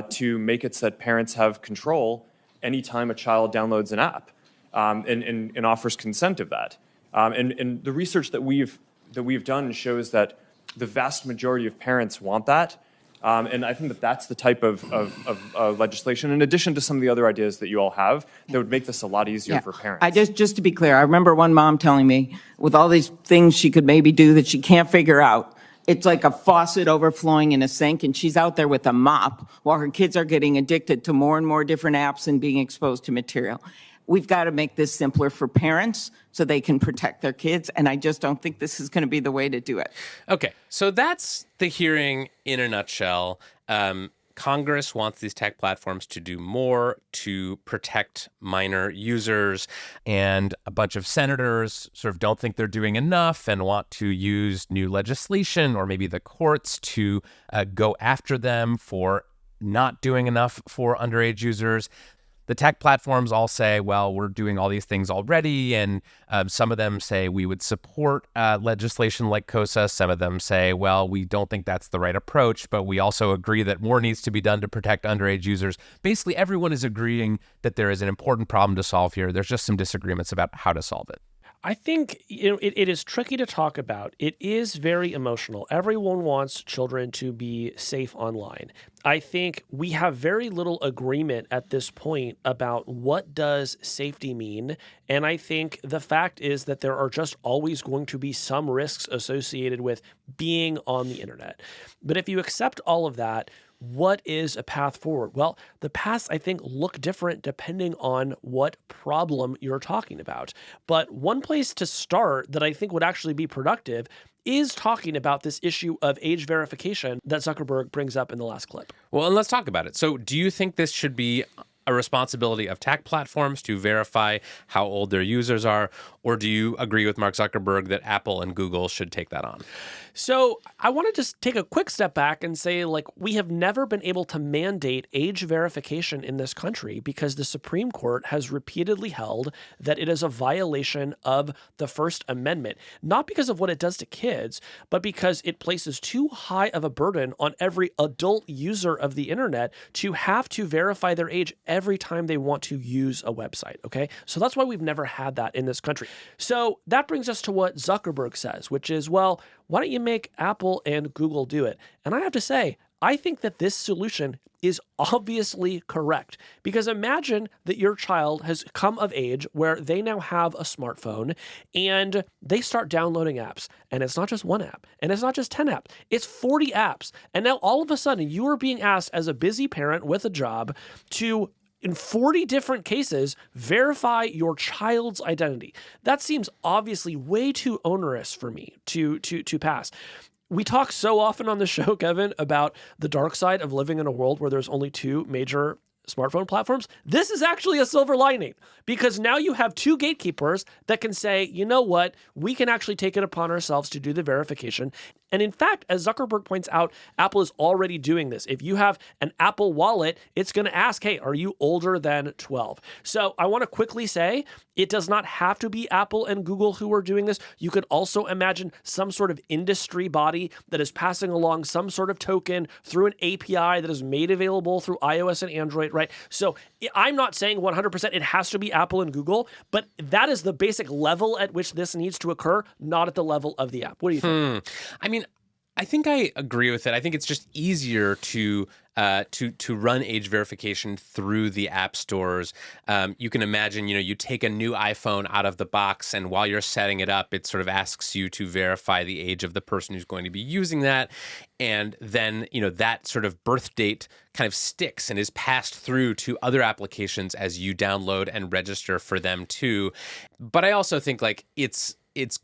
to make it so that parents have control anytime a child downloads an app and offers consent of that. And the research that we've done shows that the vast majority of parents want that. And I think that that's the type of legislation, in addition to some of the other ideas that you all have, that would make this a lot easier for parents. Just to be clear, I remember one mom telling me, with all these things she could maybe do that she can't figure out, it's like a faucet overflowing in a sink, and she's out there with a mop while her kids are getting addicted to more and more different apps and being exposed to material. We've got to make this simpler for parents so they can protect their kids, and I just don't think this is going to be the way to do it. Okay, so that's the hearing in a nutshell. Congress wants these tech platforms to do more to protect minor users, and a bunch of senators sort of don't think they're doing enough and want to use new legislation or maybe the courts to go after them for not doing enough for underage users. The tech platforms all say, well, we're doing all these things already, and some of them say we would support legislation like COSA. Some of them say, well, we don't think that's the right approach, but we also agree that more needs to be done to protect underage users. Basically, everyone is agreeing that there is an important problem to solve here. There's just some disagreements about how to solve it. I think it is tricky to talk about. It is very emotional. Everyone wants children to be safe online. I think we have very little agreement at this point about what does safety mean. And I think the fact is that there are just always going to be some risks associated with being on the internet. But if you accept all of that, what is a path forward? Well, the paths, I think, look different depending on what problem you're talking about. But one place to start that I think would actually be productive is talking about this issue of age verification that Zuckerberg brings up in the last clip. Well, and let's talk about it. So do you think this should be a responsibility of tech platforms to verify how old their users are, or do you agree with Mark Zuckerberg that Apple and Google should take that on? So I want to just take a quick step back and say, we have never been able to mandate age verification in this country because the Supreme Court has repeatedly held that it is a violation of the First Amendment, not because of what it does to kids, but because it places too high of a burden on every adult user of the internet to have to verify their age every time they want to use a website, okay? So that's why we've never had that in this country. So that brings us to what Zuckerberg says, which is, well, why don't you make Apple and Google do it? And I have to say, I think that this solution is obviously correct, because imagine that your child has come of age where they now have a smartphone and they start downloading apps, and it's not just one app, and it's not just 10 apps, it's 40 apps. And now all of a sudden you are being asked as a busy parent with a job to, in 40 different cases, verify your child's identity. That seems obviously way too onerous for me to pass. We talk so often on the show, Kevin, about the dark side of living in a world where there's only two major smartphone platforms. This is actually a silver lining, because now you have two gatekeepers that can say, you know what, we can actually take it upon ourselves to do the verification. And in fact, as Zuckerberg points out, Apple is already doing this. If you have an Apple Wallet, it's going to ask, hey, are you older than 12? So I want to quickly say, it does not have to be Apple and Google who are doing this. You could also imagine some sort of industry body that is passing along some sort of token through an API that is made available through iOS and Android, right? So I'm not saying 100% it has to be Apple and Google, but that is the basic level at which this needs to occur, not at the level of the app. What do you think? I mean, I think I agree with it. I think it's just easier to run age verification through the app stores. You can imagine, you take a new iPhone out of the box, and while you're setting it up, it sort of asks you to verify the age of the person who's going to be using that. And then, that sort of birth date kind of sticks and is passed through to other applications as you download and register for them too. But I also think it's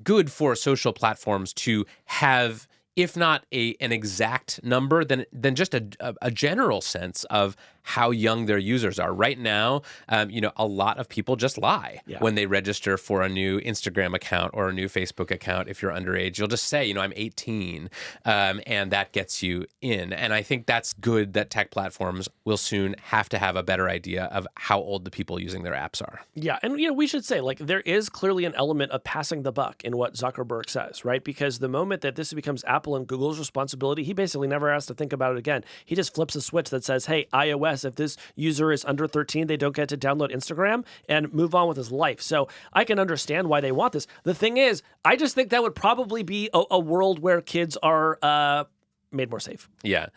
good for social platforms to have, if not an exact number, then just a general sense of how young their users are. Right now, a lot of people just lie when they register for a new Instagram account or a new Facebook account. If you're underage, you'll just say, I'm 18, and that gets you in. And I think that's good that tech platforms will soon have to have a better idea of how old the people using their apps are. Yeah, and we should say, there is clearly an element of passing the buck in what Zuckerberg says, right? Because the moment that this becomes Apple and Google's responsibility, he basically never has to think about it again. He just flips a switch that says, hey, iOS, if this user is under 13, they don't get to download Instagram, and move on with his life. So I can understand why they want this. The thing is, I just think that would probably be a world where kids are made more safe. Yeah.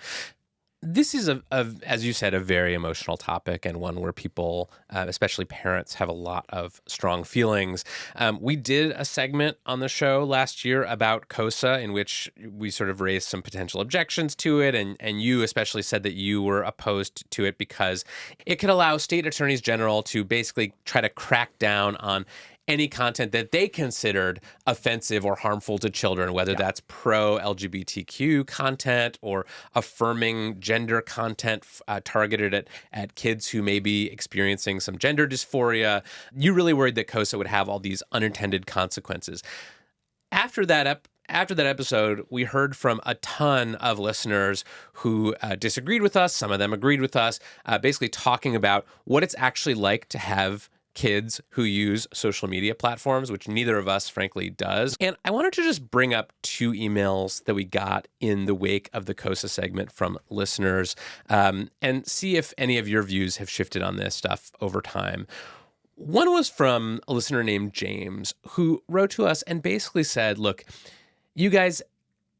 This is, as you said, a very emotional topic, and one where people, especially parents, have a lot of strong feelings. We did a segment on the show last year about COSA, in which we sort of raised some potential objections to it, and you especially said that you were opposed to it because it could allow state attorneys general to basically try to crack down on any content that they considered offensive or harmful to children, whether that's pro-LGBTQ content or affirming gender content targeted at kids who may be experiencing some gender dysphoria. You really worried that COSA would have all these unintended consequences. After that episode, we heard from a ton of listeners who disagreed with us. Some of them agreed with us, basically talking about what it's actually like to have kids who use social media platforms, which neither of us, frankly, does. And I wanted to just bring up 2 emails that we got in the wake of the COSA segment from listeners, and see if any of your views have shifted on this stuff over time. One was from a listener named James, who wrote to us and basically said, look, you guys,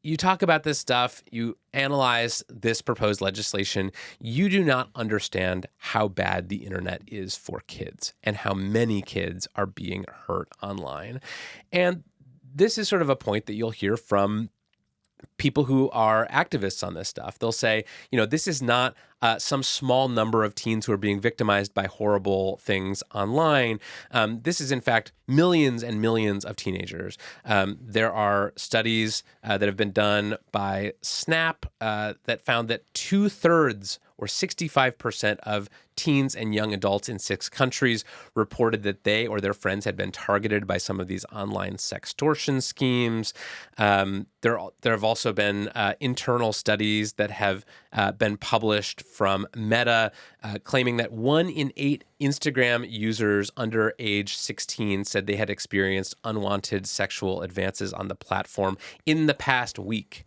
you talk about this stuff, you analyze this proposed legislation, you do not understand how bad the internet is for kids and how many kids are being hurt online. And this is sort of a point that you'll hear from people who are activists on this stuff. They'll say, this is not some small number of teens who are being victimized by horrible things online. This is, in fact, millions and millions of teenagers. There are studies that have been done by Snap that found that 2/3 or 65% of teens and young adults in 6 countries reported that they or their friends had been targeted by some of these online sextortion schemes. There have also been internal studies that have been published from Meta claiming that 1 in 8 Instagram users under age 16 said they had experienced unwanted sexual advances on the platform in the past week.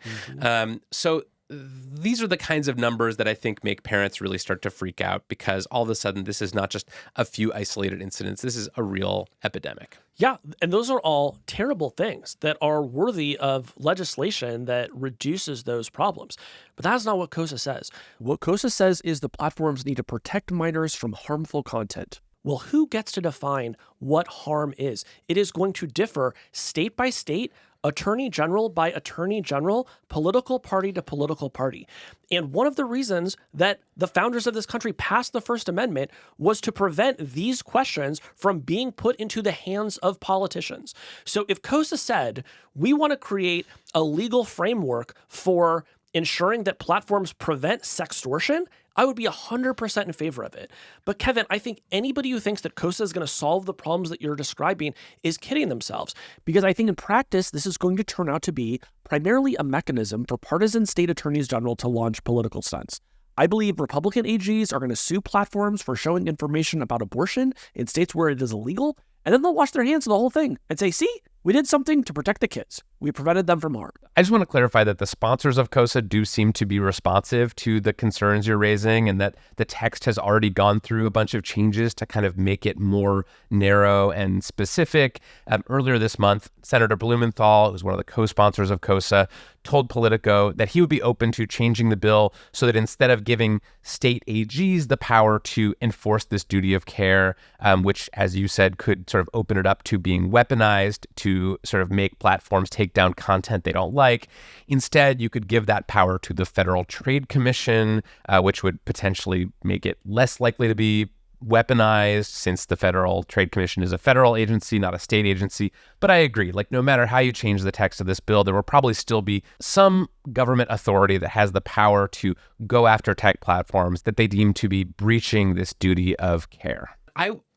So these are the kinds of numbers that I think make parents really start to freak out, because all of a sudden this is not just a few isolated incidents. This is a real epidemic. Yeah, and those are all terrible things that are worthy of legislation that reduces those problems. But that's not what COSA says. What COSA says is the platforms need to protect minors from harmful content. Well, who gets to define what harm is? It is going to differ state by state, attorney general by attorney general, political party to political party. And one of the reasons that the founders of this country passed the First Amendment was to prevent these questions from being put into the hands of politicians. So if COSA said, we want to create a legal framework for ensuring that platforms prevent sextortion, I would be 100% in favor of it. But Kevin, I think anybody who thinks that COSA is going to solve the problems that you're describing is kidding themselves. Because I think in practice, this is going to turn out to be primarily a mechanism for partisan state attorneys general to launch political stunts. I believe Republican AGs are going to sue platforms for showing information about abortion in states where it is illegal, and then they'll wash their hands of the whole thing and say, see, we did something to protect the kids. We prevented them from harm. I just want to clarify that the sponsors of COSA do seem to be responsive to the concerns you're raising, and that the text has already gone through a bunch of changes to kind of make it more narrow and specific. Earlier this month, Senator Blumenthal, who's one of the co-sponsors of COSA, told Politico that he would be open to changing the bill so that instead of giving state AGs the power to enforce this duty of care, which, as you said, could sort of open it up to being weaponized to sort of make platforms take down content they don't like. Instead, you could give that power to the Federal Trade Commission, which would potentially make it less likely to be weaponized since the Federal Trade Commission is a federal agency, not a state agency. But I agree, like no matter how you change the text of this bill, there will probably still be some government authority that has the power to go after tech platforms that they deem to be breaching this duty of care.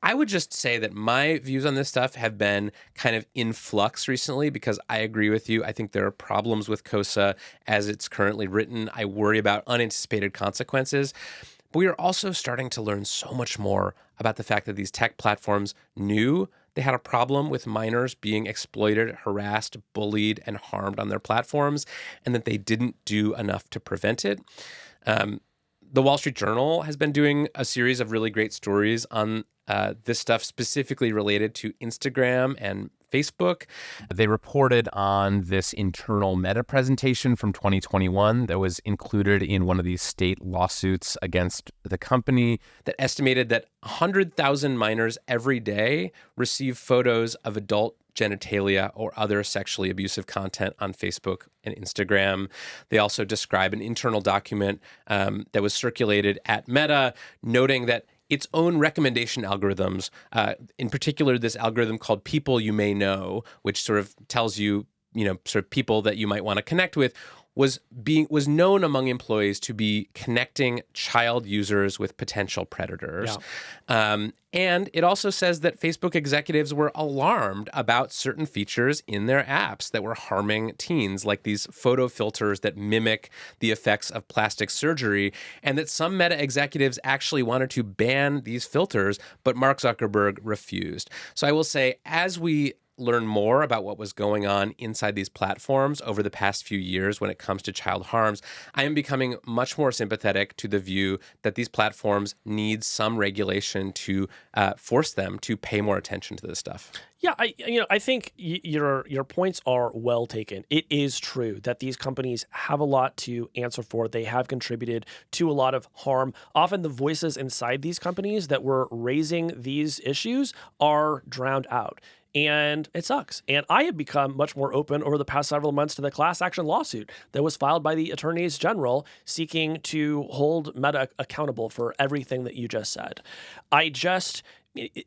I would just say that my views on this stuff have been kind of in flux recently because I agree with you. I think there are problems with KOSA as it's currently written. I worry about unanticipated consequences. But we are also starting to learn so much more about the fact that these tech platforms knew they had a problem with minors being exploited, harassed, bullied, and harmed on their platforms, and that they didn't do enough to prevent it. The Wall Street Journal has been doing a series of really great stories on this stuff specifically related to Instagram and Facebook. They reported on this internal Meta presentation from 2021 that was included in one of these state lawsuits against the company that estimated that 100,000 minors every day receive photos of adult genitalia or other sexually abusive content on Facebook and Instagram. They also describe an internal document that was circulated at Meta, noting that its own recommendation algorithms, in particular this algorithm called People You May Know, which sort of tells you, sort of people that you might want to connect with, was known among employees to be connecting child users with potential predators. Yeah. And it also says that Facebook executives were alarmed about certain features in their apps that were harming teens, like these photo filters that mimic the effects of plastic surgery, and that some Meta executives actually wanted to ban these filters, but Mark Zuckerberg refused. So I will say, as we learn more about what was going on inside these platforms over the past few years when it comes to child harms, I am becoming much more sympathetic to the view that these platforms need some regulation to force them to pay more attention to this stuff. Yeah, I think your points are well taken. It is true that these companies have a lot to answer for. They have contributed to a lot of harm. Often the voices inside these companies that were raising these issues are drowned out. And it sucks. And I have become much more open over the past several months to the class action lawsuit that was filed by the attorneys general seeking to hold Meta accountable for everything that you just said.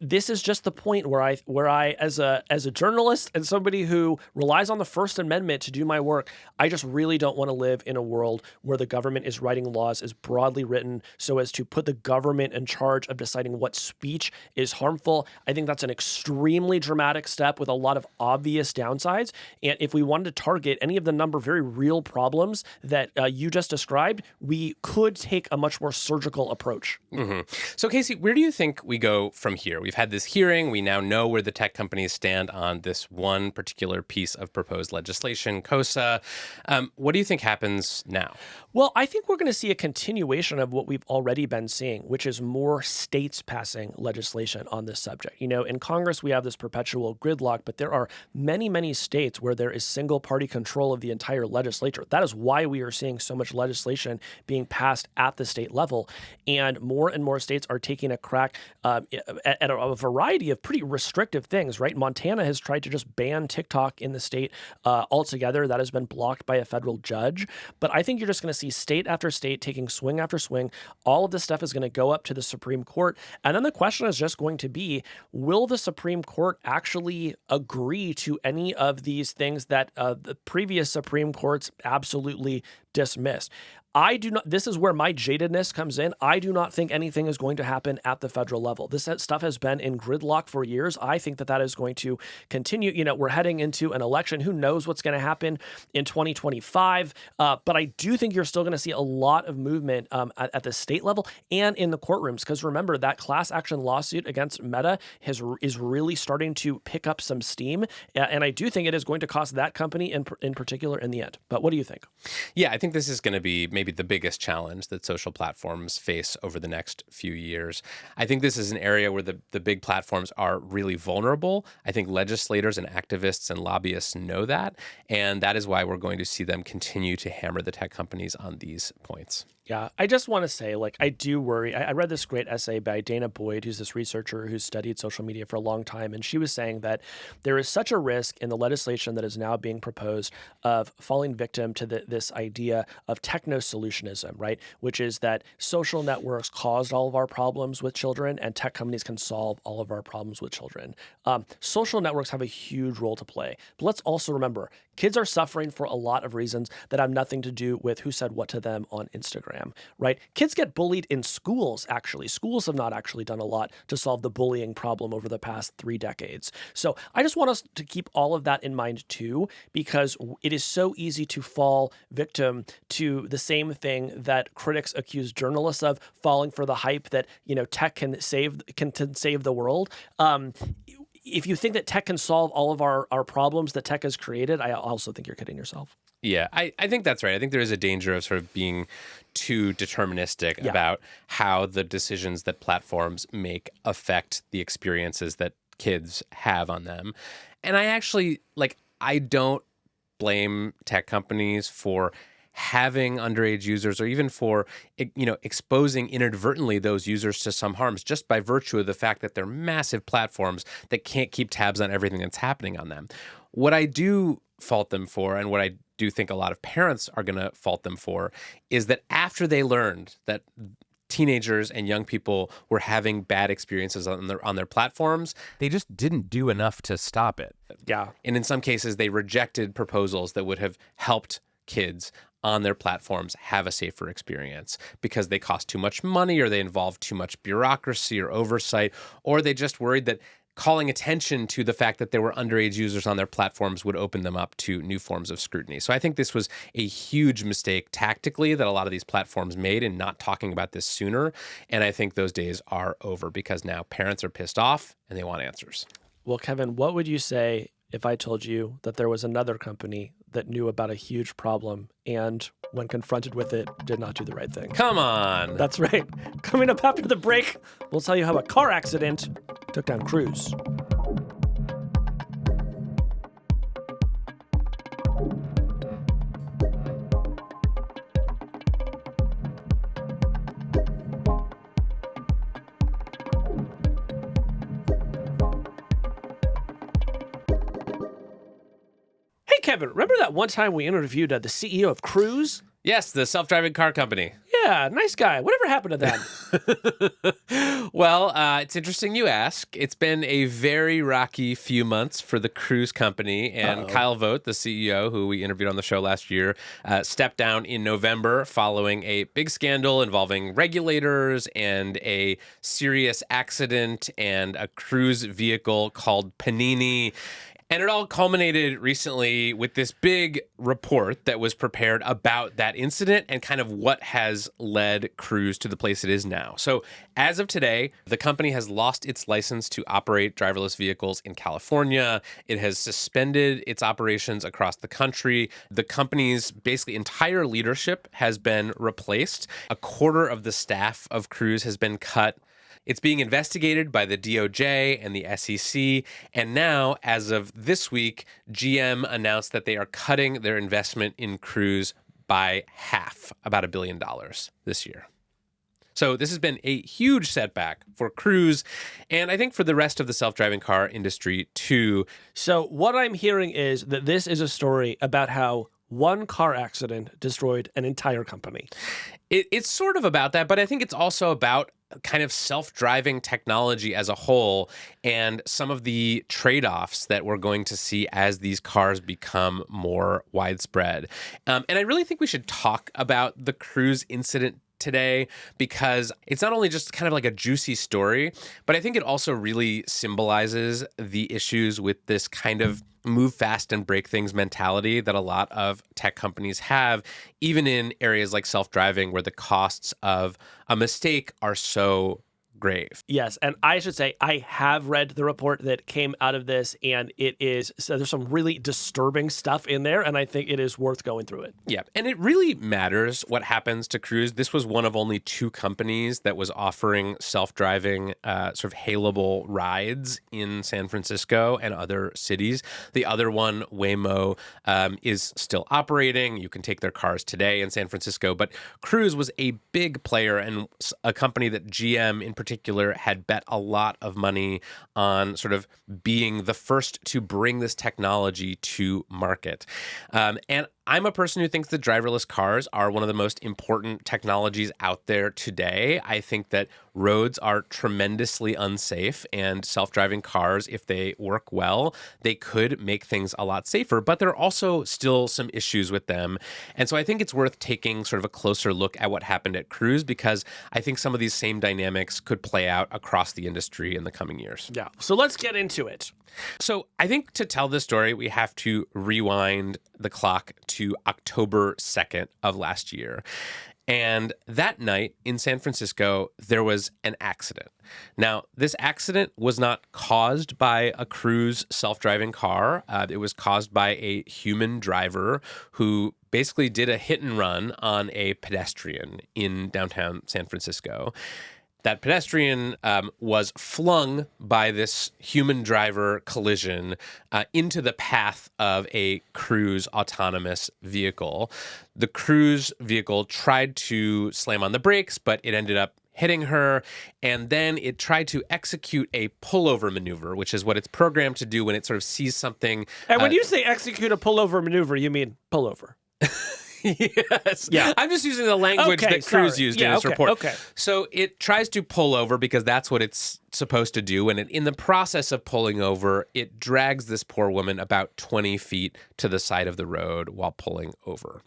This is just the point where I as a journalist and somebody who relies on the First Amendment to do my work, I just really don't want to live in a world where the government is writing laws as broadly written so as to put the government in charge of deciding what speech is harmful. I think that's an extremely dramatic step with a lot of obvious downsides. And if we wanted to target any of the number of very real problems that you just described, we could take a much more surgical approach. Mm-hmm. So Casey, where do you think we go from here? We've had this hearing. We now know where the tech companies stand on this one particular piece of proposed legislation, KOSA. What do you think happens now? Well, I think we're going to see a continuation of what we've already been seeing, which is more states passing legislation on this subject. In Congress, we have this perpetual gridlock, but there are many, many states where there is single party control of the entire legislature. That is why we are seeing so much legislation being passed at the state level. And more states are taking a crack at a variety of pretty restrictive things, right? Montana has tried to just ban TikTok in the state altogether. That has been blocked by a federal judge. But I think you're just going to see state after state taking swing after swing. All of this stuff is going to go up to the Supreme Court. And then the question is just going to be, will the Supreme Court actually agree to any of these things that the previous Supreme Courts absolutely dismissed? I do not. This is where my jadedness comes in. I do not think anything is going to happen at the federal level. This stuff has been in gridlock for years. I think that is going to continue. We're heading into an election. Who knows what's going to happen in 2025? But I do think you're still going to see a lot of movement at the state level and in the courtrooms. Because remember, that class action lawsuit against Meta is really starting to pick up some steam. And I do think it is going to cost that company in particular in the end. But what do you think? Yeah, I think this is going to be maybe the biggest challenge that social platforms face over the next few years. I think this is an area where the big platforms are really vulnerable. I think legislators and activists and lobbyists know that, and that is why we're going to see them continue to hammer the tech companies on these points. Yeah, I just want to say, like, I do worry. I read this great essay by Dana Boyd, who's this researcher who's studied social media for a long time. And she was saying that there is such a risk in the legislation that is now being proposed of falling victim to this idea of techno-solutionism, right? Which is that social networks caused all of our problems with children and tech companies can solve all of our problems with children. Social networks have a huge role to play. But let's also remember, kids are suffering for a lot of reasons that have nothing to do with who said what to them on Instagram, right? Kids get bullied in schools, actually. Schools have not actually done a lot to solve the bullying problem over the past 3 decades. So I just want us to keep all of that in mind too, because it is so easy to fall victim to the same thing that critics accuse journalists of, falling for the hype that, tech can save the world. If you think that tech can solve all of our problems that tech has created, I also think you're kidding yourself. Yeah, I think that's right. I think there is a danger of sort of being too deterministic about how the decisions that platforms make affect the experiences that kids have on them. And I actually, I don't blame tech companies for having underage users or even for, exposing inadvertently those users to some harms just by virtue of the fact that they're massive platforms that can't keep tabs on everything that's happening on them. What I do fault them for, and what I do think a lot of parents are going to fault them for, is that after they learned that teenagers and young people were having bad experiences on their platforms, they just didn't do enough to stop it. Yeah. And in some cases, they rejected proposals that would have helped kids on their platforms have a safer experience because they cost too much money or they involve too much bureaucracy or oversight, or they just worried that calling attention to the fact that there were underage users on their platforms would open them up to new forms of scrutiny. So I think this was a huge mistake tactically that a lot of these platforms made in not talking about this sooner. And I think those days are over because now parents are pissed off and they want answers. Well, Kevin, what would you say if I told you that there was another company that knew about a huge problem and, when confronted with it, did not do the right thing? Come on. That's right. Coming up after the break, we'll tell you how a car accident took down Cruise. Kevin, remember that one time we interviewed the CEO of Cruise? Yes, the self-driving car company. Yeah, nice guy. Whatever happened to them? Well, it's interesting you ask. It's been a very rocky few months for the Cruise company, and Kyle Vogt, the CEO, who we interviewed on the show last year, stepped down in November following a big scandal involving regulators and a serious accident and a cruise vehicle called Panini. And it all culminated recently with this big report that was prepared about that incident and kind of what has led Cruise to the place it is now. So as of today, the company has lost its license to operate driverless vehicles in California. It has suspended its operations across the country. The company's basically entire leadership has been replaced. A quarter of the staff of Cruise has been cut. It's being investigated by the DOJ and the SEC. And now, as of this week, GM announced that they are cutting their investment in Cruise by half, about $1 billion this year. So this has been a huge setback for Cruise, and I think for the rest of the self-driving car industry too. So what I'm hearing is that this is a story about how one car accident destroyed an entire company. It's sort of about that, but I think it's also about kind of self-driving technology as a whole and some of the trade-offs that we're going to see as these cars become more widespread. And I really think we should talk about the Cruise incident today because it's not only just kind of like a juicy story, but I think it also really symbolizes the issues with this kind of move fast and break things mentality that a lot of tech companies have, even in areas like self-driving where the costs of a mistake are so grave. Yes, and I should say I have read the report that came out of this, and there's some really disturbing stuff in there, and I think it is worth going through it. Yeah, and it really matters what happens to Cruise. This was one of only 2 companies that was offering self-driving sort of hailable rides in San Francisco and other cities. The other one, Waymo, is still operating. You can take their cars today in San Francisco, but Cruise was a big player and a company that GM in particular had bet a lot of money on sort of being the first to bring this technology to market. And I'm a person who thinks that driverless cars are one of the most important technologies out there today. I think that roads are tremendously unsafe, and self-driving cars, if they work well, they could make things a lot safer, but there are also still some issues with them. And so I think it's worth taking sort of a closer look at what happened at Cruise, because I think some of these same dynamics could play out across the industry in the coming years. Yeah. So let's get into it. So I think to tell this story, we have to rewind the clock to October 2nd of last year. And that night in San Francisco, there was an accident. Now, this accident was not caused by a Cruise self-driving car. It was caused by a human driver who basically did a hit and run on a pedestrian in downtown San Francisco. That pedestrian was flung by this human driver collision into the path of a Cruise autonomous vehicle. The Cruise vehicle tried to slam on the brakes, but it ended up hitting her, and then it tried to execute a pullover maneuver, which is what it's programmed to do when it sort of sees something. And when you say execute a pullover maneuver, you mean pullover. Yes. Yeah. I'm just using the language that Cruise used in his report. Okay. So it tries to pull over because that's what it's supposed to do. And in the process of pulling over, it drags this poor woman about 20 feet to the side of the road while pulling over.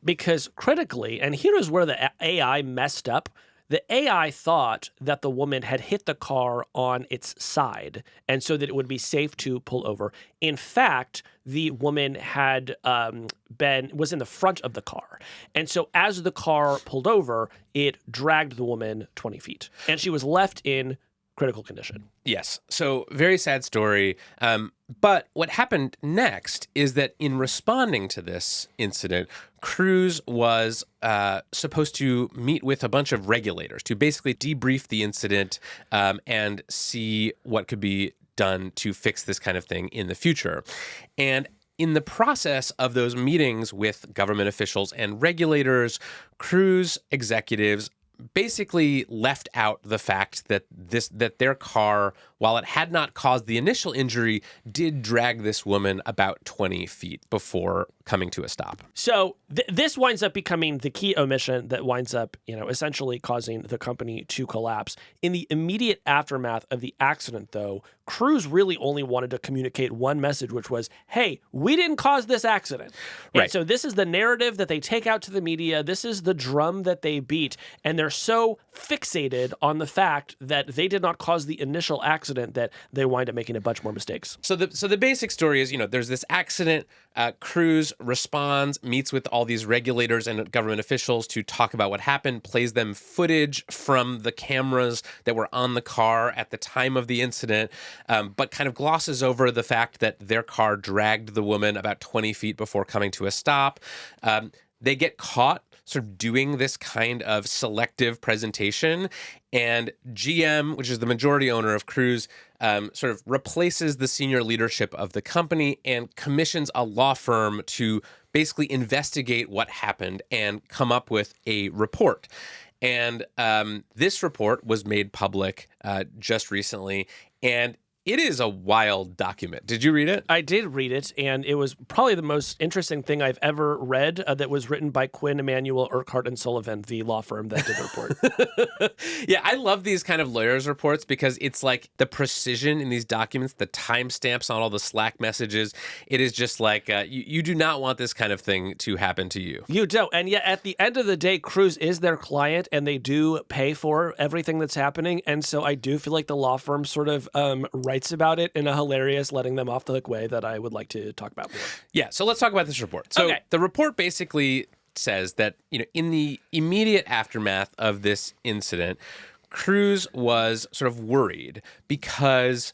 Because critically, and here is where the AI messed up, the AI thought that the woman had hit the car on its side, and so that it would be safe to pull over. In fact, the woman had was in the front of the car. And so as the car pulled over, it dragged the woman 20 feet. And she was left in critical condition. Yes. So very sad story. But what happened next is that in responding to this incident, Cruise was supposed to meet with a bunch of regulators to basically debrief the incident and see what could be done to fix this kind of thing in the future. And in the process of those meetings with government officials and regulators, Cruise executives basically left out the fact that their car, while it had not caused the initial injury, did drag this woman about 20 feet before coming to a stop. So this winds up becoming the key omission that winds up, essentially causing the company to collapse. In the immediate aftermath of the accident, though, Cruise really only wanted to communicate one message, which was, hey, we didn't cause this accident. Right. And so this is the narrative that they take out to the media. This is the drum that they beat. And they're so fixated on the fact that they did not cause the initial accident that they wind up making a bunch more mistakes. So the basic story is, there's this accident. Cruise responds, meets with all these regulators and government officials to talk about what happened, plays them footage from the cameras that were on the car at the time of the incident, but kind of glosses over the fact that their car dragged the woman about 20 feet before coming to a stop. They get caught sort of doing this kind of selective presentation, and GM, which is the majority owner of Cruise, sort of replaces the senior leadership of the company and commissions a law firm to basically investigate what happened and come up with a report. And this report was made public just recently, and it is a wild document. Did you read it? I did read it, and it was probably the most interesting thing I've ever read that was written by Quinn Emanuel, Urquhart & Sullivan, the law firm that did the report. Yeah, I love these kind of lawyers' reports because it's like the precision in these documents, the timestamps on all the Slack messages. It is just like you do not want this kind of thing to happen to you. You don't. And yet, at the end of the day, Cruise is their client, and they do pay for everything that's happening. And so I do feel like the law firm sort of writes about it in a hilarious, letting them off the hook way that I would like to talk about more. Yeah, so let's talk about this report. So The report basically says that, in the immediate aftermath of this incident, Roose was sort of worried because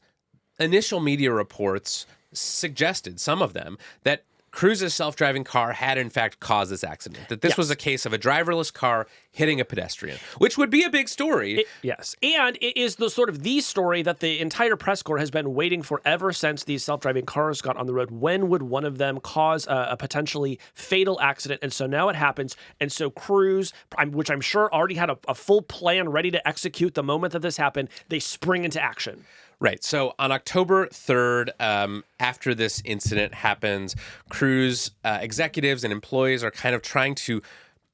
initial media reports suggested, some of them, that Roose's self-driving car had in fact caused this accident, that this was a case of a driverless car hitting a pedestrian, which would be a big story. Yes. And it is the sort of the story that the entire press corps has been waiting for ever since these self-driving cars got on the road. When would one of them cause a potentially fatal accident? And so now it happens. And so Roose, which I'm sure already had a full plan ready to execute the moment that this happened, they spring into action. Right. So on October 3rd, after this incident happens, Roose executives and employees are kind of trying to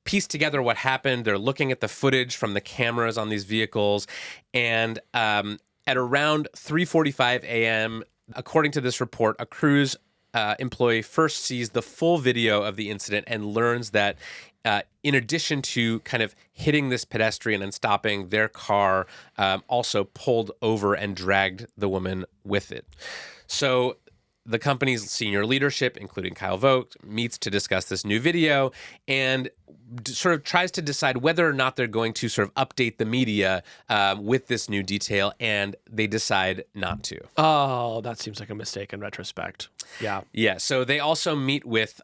piece together what happened. They're looking at the footage from the cameras on these vehicles. And at around 3:45 a.m., according to this report, a Roose employee first sees the full video of the incident and learns that in addition to kind of hitting this pedestrian and stopping, their car also pulled over and dragged the woman with it. So the company's senior leadership, including Kyle Vogt, meets to discuss this new video and sort of tries to decide whether or not they're going to sort of update the media with this new detail, and they decide not to. Oh, that seems like a mistake in retrospect. Yeah. Yeah. So they also meet with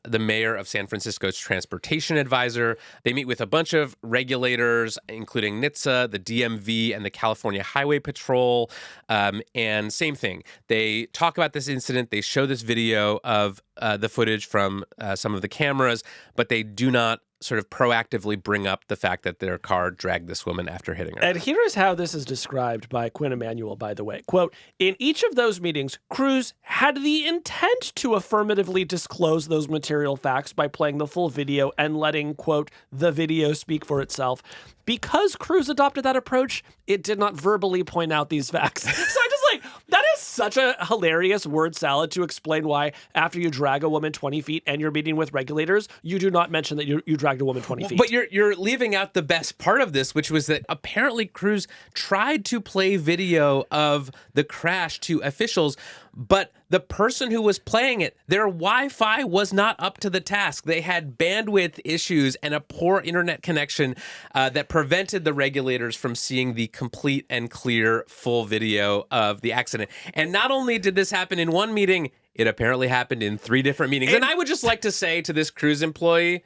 the mayor of San Francisco's transportation advisor. They meet with a bunch of regulators, including NHTSA, the DMV, and the California Highway Patrol. And same thing. They talk about this incident. They show this video of the footage from some of the cameras, but they do not sort of proactively bring up the fact that their car dragged this woman after hitting her. And here is how this is described by Quinn Emanuel, by the way. Quote, in each of those meetings, Roose had the intent to affirmatively disclose those material facts by playing the full video and letting, quote, the video speak for itself. Because Roose adopted that approach, it did not verbally point out these facts. So I just that is such a hilarious word salad to explain why after you drag a woman 20 feet and you're meeting with regulators, you do not mention that you dragged a woman 20 feet. But you're leaving out the best part of this, which was that apparently Roose tried to play video of the crash to officials, but the person who was playing it, their Wi-Fi was not up to the task. They had bandwidth issues and a poor internet connection that prevented the regulators from seeing the complete and clear full video of the accident. And not only did this happen in one meeting, it apparently happened in 3 different meetings. And I would just like to say to this Roose employee,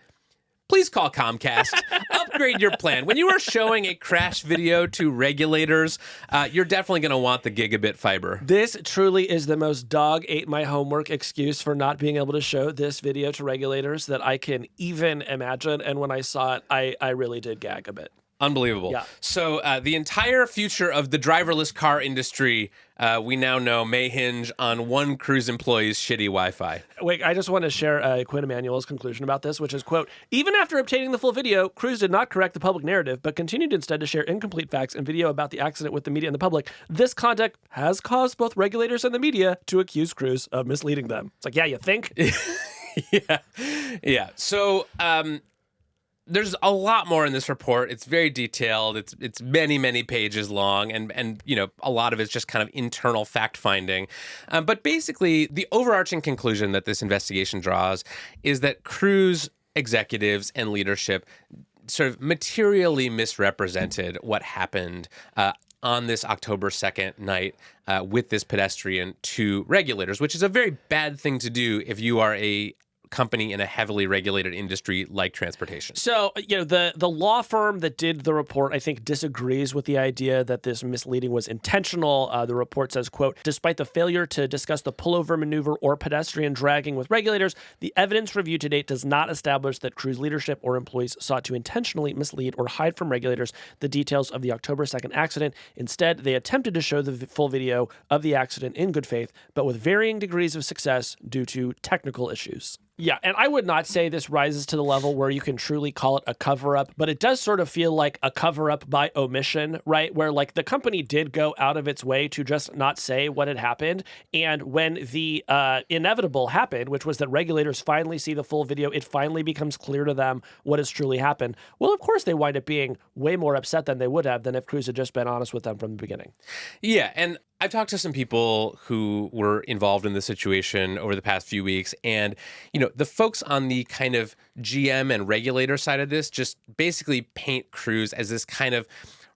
please call Comcast. Upgrade your plan. When you are showing a crash video to regulators, you're definitely going to want the gigabit fiber. This truly is the most dog ate my homework excuse for not being able to show this video to regulators that I can even imagine. And when I saw it, I really did gag a bit. Unbelievable. Yeah. So the entire future of the driverless car industry, we now know, may hinge on one Roose employee's shitty Wi-Fi. Wait, I just want to share Quinn Emanuel's conclusion about this, which is, quote, even after obtaining the full video, Roose did not correct the public narrative, but continued instead to share incomplete facts and video about the accident with the media and the public. This conduct has caused both regulators and the media to accuse Roose of misleading them. It's like, yeah, you think? Yeah. So, there's a lot more in this report. It's very detailed. It's many, many pages long, and you know, a lot of it's just kind of internal fact finding. But basically, the overarching conclusion that this investigation draws is that Roose executives and leadership sort of materially misrepresented what happened on this October 2nd night with this pedestrian to regulators, which is a very bad thing to do if you are a company in a heavily regulated industry like transportation. So, you know, the law firm that did the report, I think, disagrees with the idea that this misleading was intentional. The report says, quote, despite the failure to discuss the pullover maneuver or pedestrian dragging with regulators, the evidence reviewed to date does not establish that Roose leadership or employees sought to intentionally mislead or hide from regulators the details of the October 2nd accident. Instead, they attempted to show the full video of the accident in good faith, but with varying degrees of success due to technical issues. Yeah, and I would not say this rises to the level where you can truly call it a cover-up, but it does sort of feel like a cover-up by omission, right? Where, like, the company did go out of its way to just not say what had happened, and when the inevitable happened, which was that regulators finally see the full video, it finally becomes clear to them what has truly happened. Well, of course, they wind up being way more upset than they would have than if Roose had just been honest with them from the beginning. Yeah, and I've talked to some people who were involved in this situation over the past few weeks, and the folks on the kind of GM and regulator side of this just basically paint Cruise as this kind of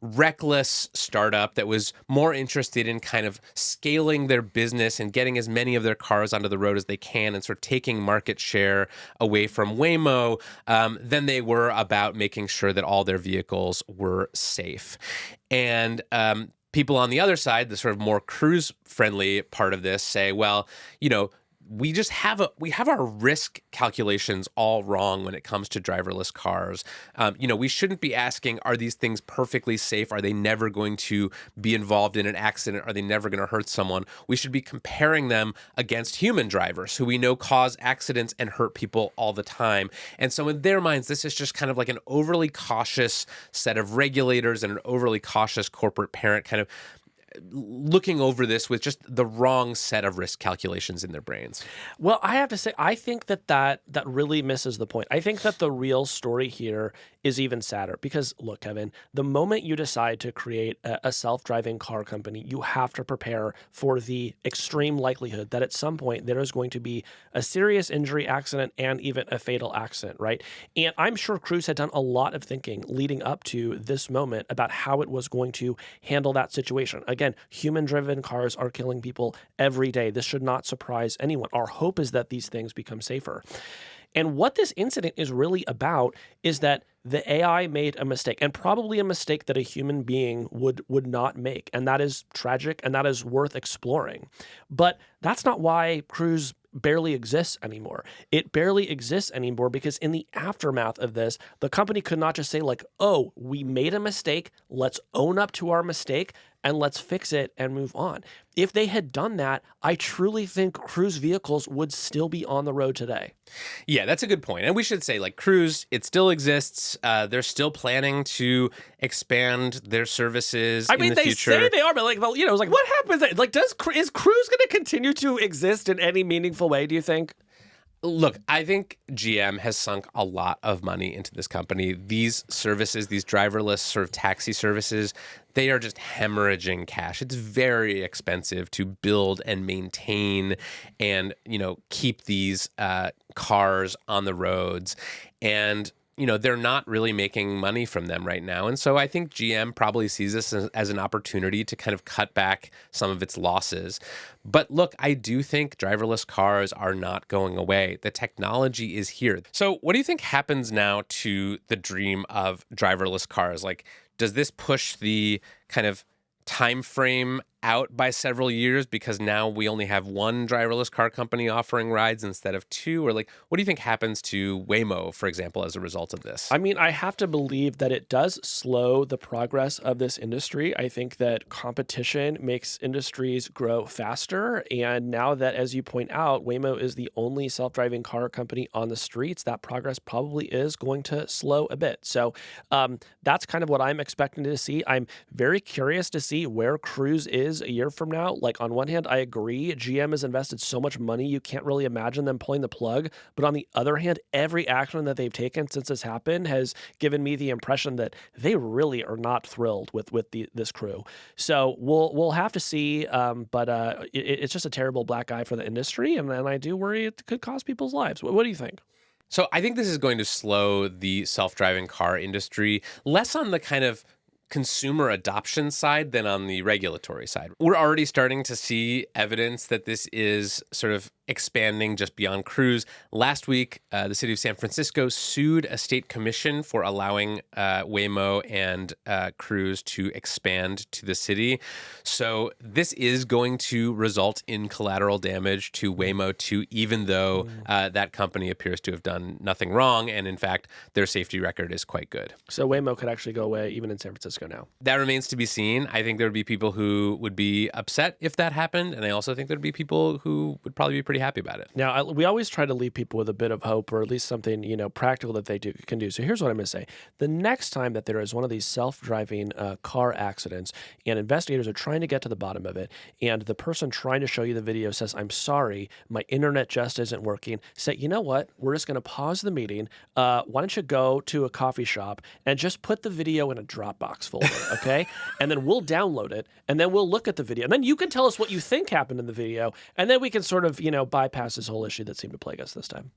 reckless startup that was more interested in kind of scaling their business and getting as many of their cars onto the road as they can and sort of taking market share away from Waymo than they were about making sure that all their vehicles were safe. And people on the other side, the sort of more Cruise-friendly part of this, say, well, we just have our risk calculations all wrong when it comes to driverless cars. We shouldn't be asking, are these things perfectly safe? Are they never going to be involved in an accident? Are they never going to hurt someone? We should be comparing them against human drivers who we know cause accidents and hurt people all the time. And so in their minds, this is just kind of like an overly cautious set of regulators and an overly cautious corporate parent kind of looking over this with just the wrong set of risk calculations in their brains. Well, I have to say, I think that really misses the point. I think that the real story here is even sadder because, look, Kevin, the moment you decide to create a self-driving car company, you have to prepare for the extreme likelihood that at some point there is going to be a serious injury, accident, and even a fatal accident, right? And I'm sure Cruise had done a lot of thinking leading up to this moment about how it was going to handle that situation. Again, human-driven cars are killing people every day. This should not surprise anyone. Our hope is that these things become safer. And what this incident is really about is that the AI made a mistake, and probably a mistake that a human being would not make. And that is tragic, and that is worth exploring. But that's not why Cruise barely exists anymore. It barely exists anymore because in the aftermath of this, the company could not just say like, oh, we made a mistake, let's own up to our mistake, and let's fix it and move on. If they had done that, I truly think Cruise vehicles would still be on the road today. Yeah, that's a good point. And we should say, like, Cruise, it still exists. They're still planning to expand their services in the future. I mean, they say they are, but like, it's like, what happens? Like, is Cruise going to continue to exist in any meaningful way, do you think? Look, I think GM has sunk a lot of money into this company. These services, these driverless sort of taxi services, they are just hemorrhaging cash. It's very expensive to build and maintain and, keep these cars on the roads. And they're not really making money from them right now. And so I think GM probably sees this as an opportunity to kind of cut back some of its losses. But look, I do think driverless cars are not going away. The technology is here. So what do you think happens now to the dream of driverless cars? Like, does this push the kind of time frame out by several years because now we only have one driverless car company offering rides instead of two? Or like, what do you think happens to Waymo, for example, as a result of this? I mean, I have to believe that it does slow the progress of this industry. I think that competition makes industries grow faster. And now that, as you point out, Waymo is the only self-driving car company on the streets, that progress probably is going to slow a bit. So that's kind of what I'm expecting to see. I'm very curious to see where Cruise is a year from now. Like, on one hand, I agree, GM has invested so much money, you can't really imagine them pulling the plug. But on the other hand, every action that they've taken since this happened has given me the impression that they really are not thrilled with this crew. So we'll have to see. But it's just a terrible black eye for the industry, and I do worry it could cost people's lives. What do you think? So I think this is going to slow the self-driving car industry, less on the kind of consumer adoption side than on the regulatory side. We're already starting to see evidence that this is sort of expanding just beyond Cruise. Last week, the city of San Francisco sued a state commission for allowing Waymo and Cruise to expand to the city. So this is going to result in collateral damage to Waymo too, even though that company appears to have done nothing wrong. And in fact, their safety record is quite good. So Waymo could actually go away even in San Francisco now. That remains to be seen. I think there would be people who would be upset if that happened. And I also think there'd be people who would probably be pretty pretty happy about it. Now, we always try to leave people with a bit of hope, or at least something, practical that they can do. So here's what I'm going to say. The next time that there is one of these self-driving car accidents and investigators are trying to get to the bottom of it, and the person trying to show you the video says, I'm sorry, my internet just isn't working, say, you know what? We're just going to pause the meeting. Why don't you go to a coffee shop and just put the video in a Dropbox folder, okay? And then we'll download it, and then we'll look at the video. And then you can tell us what you think happened in the video, and then we can sort of, bypass this whole issue that seemed to plague us this time.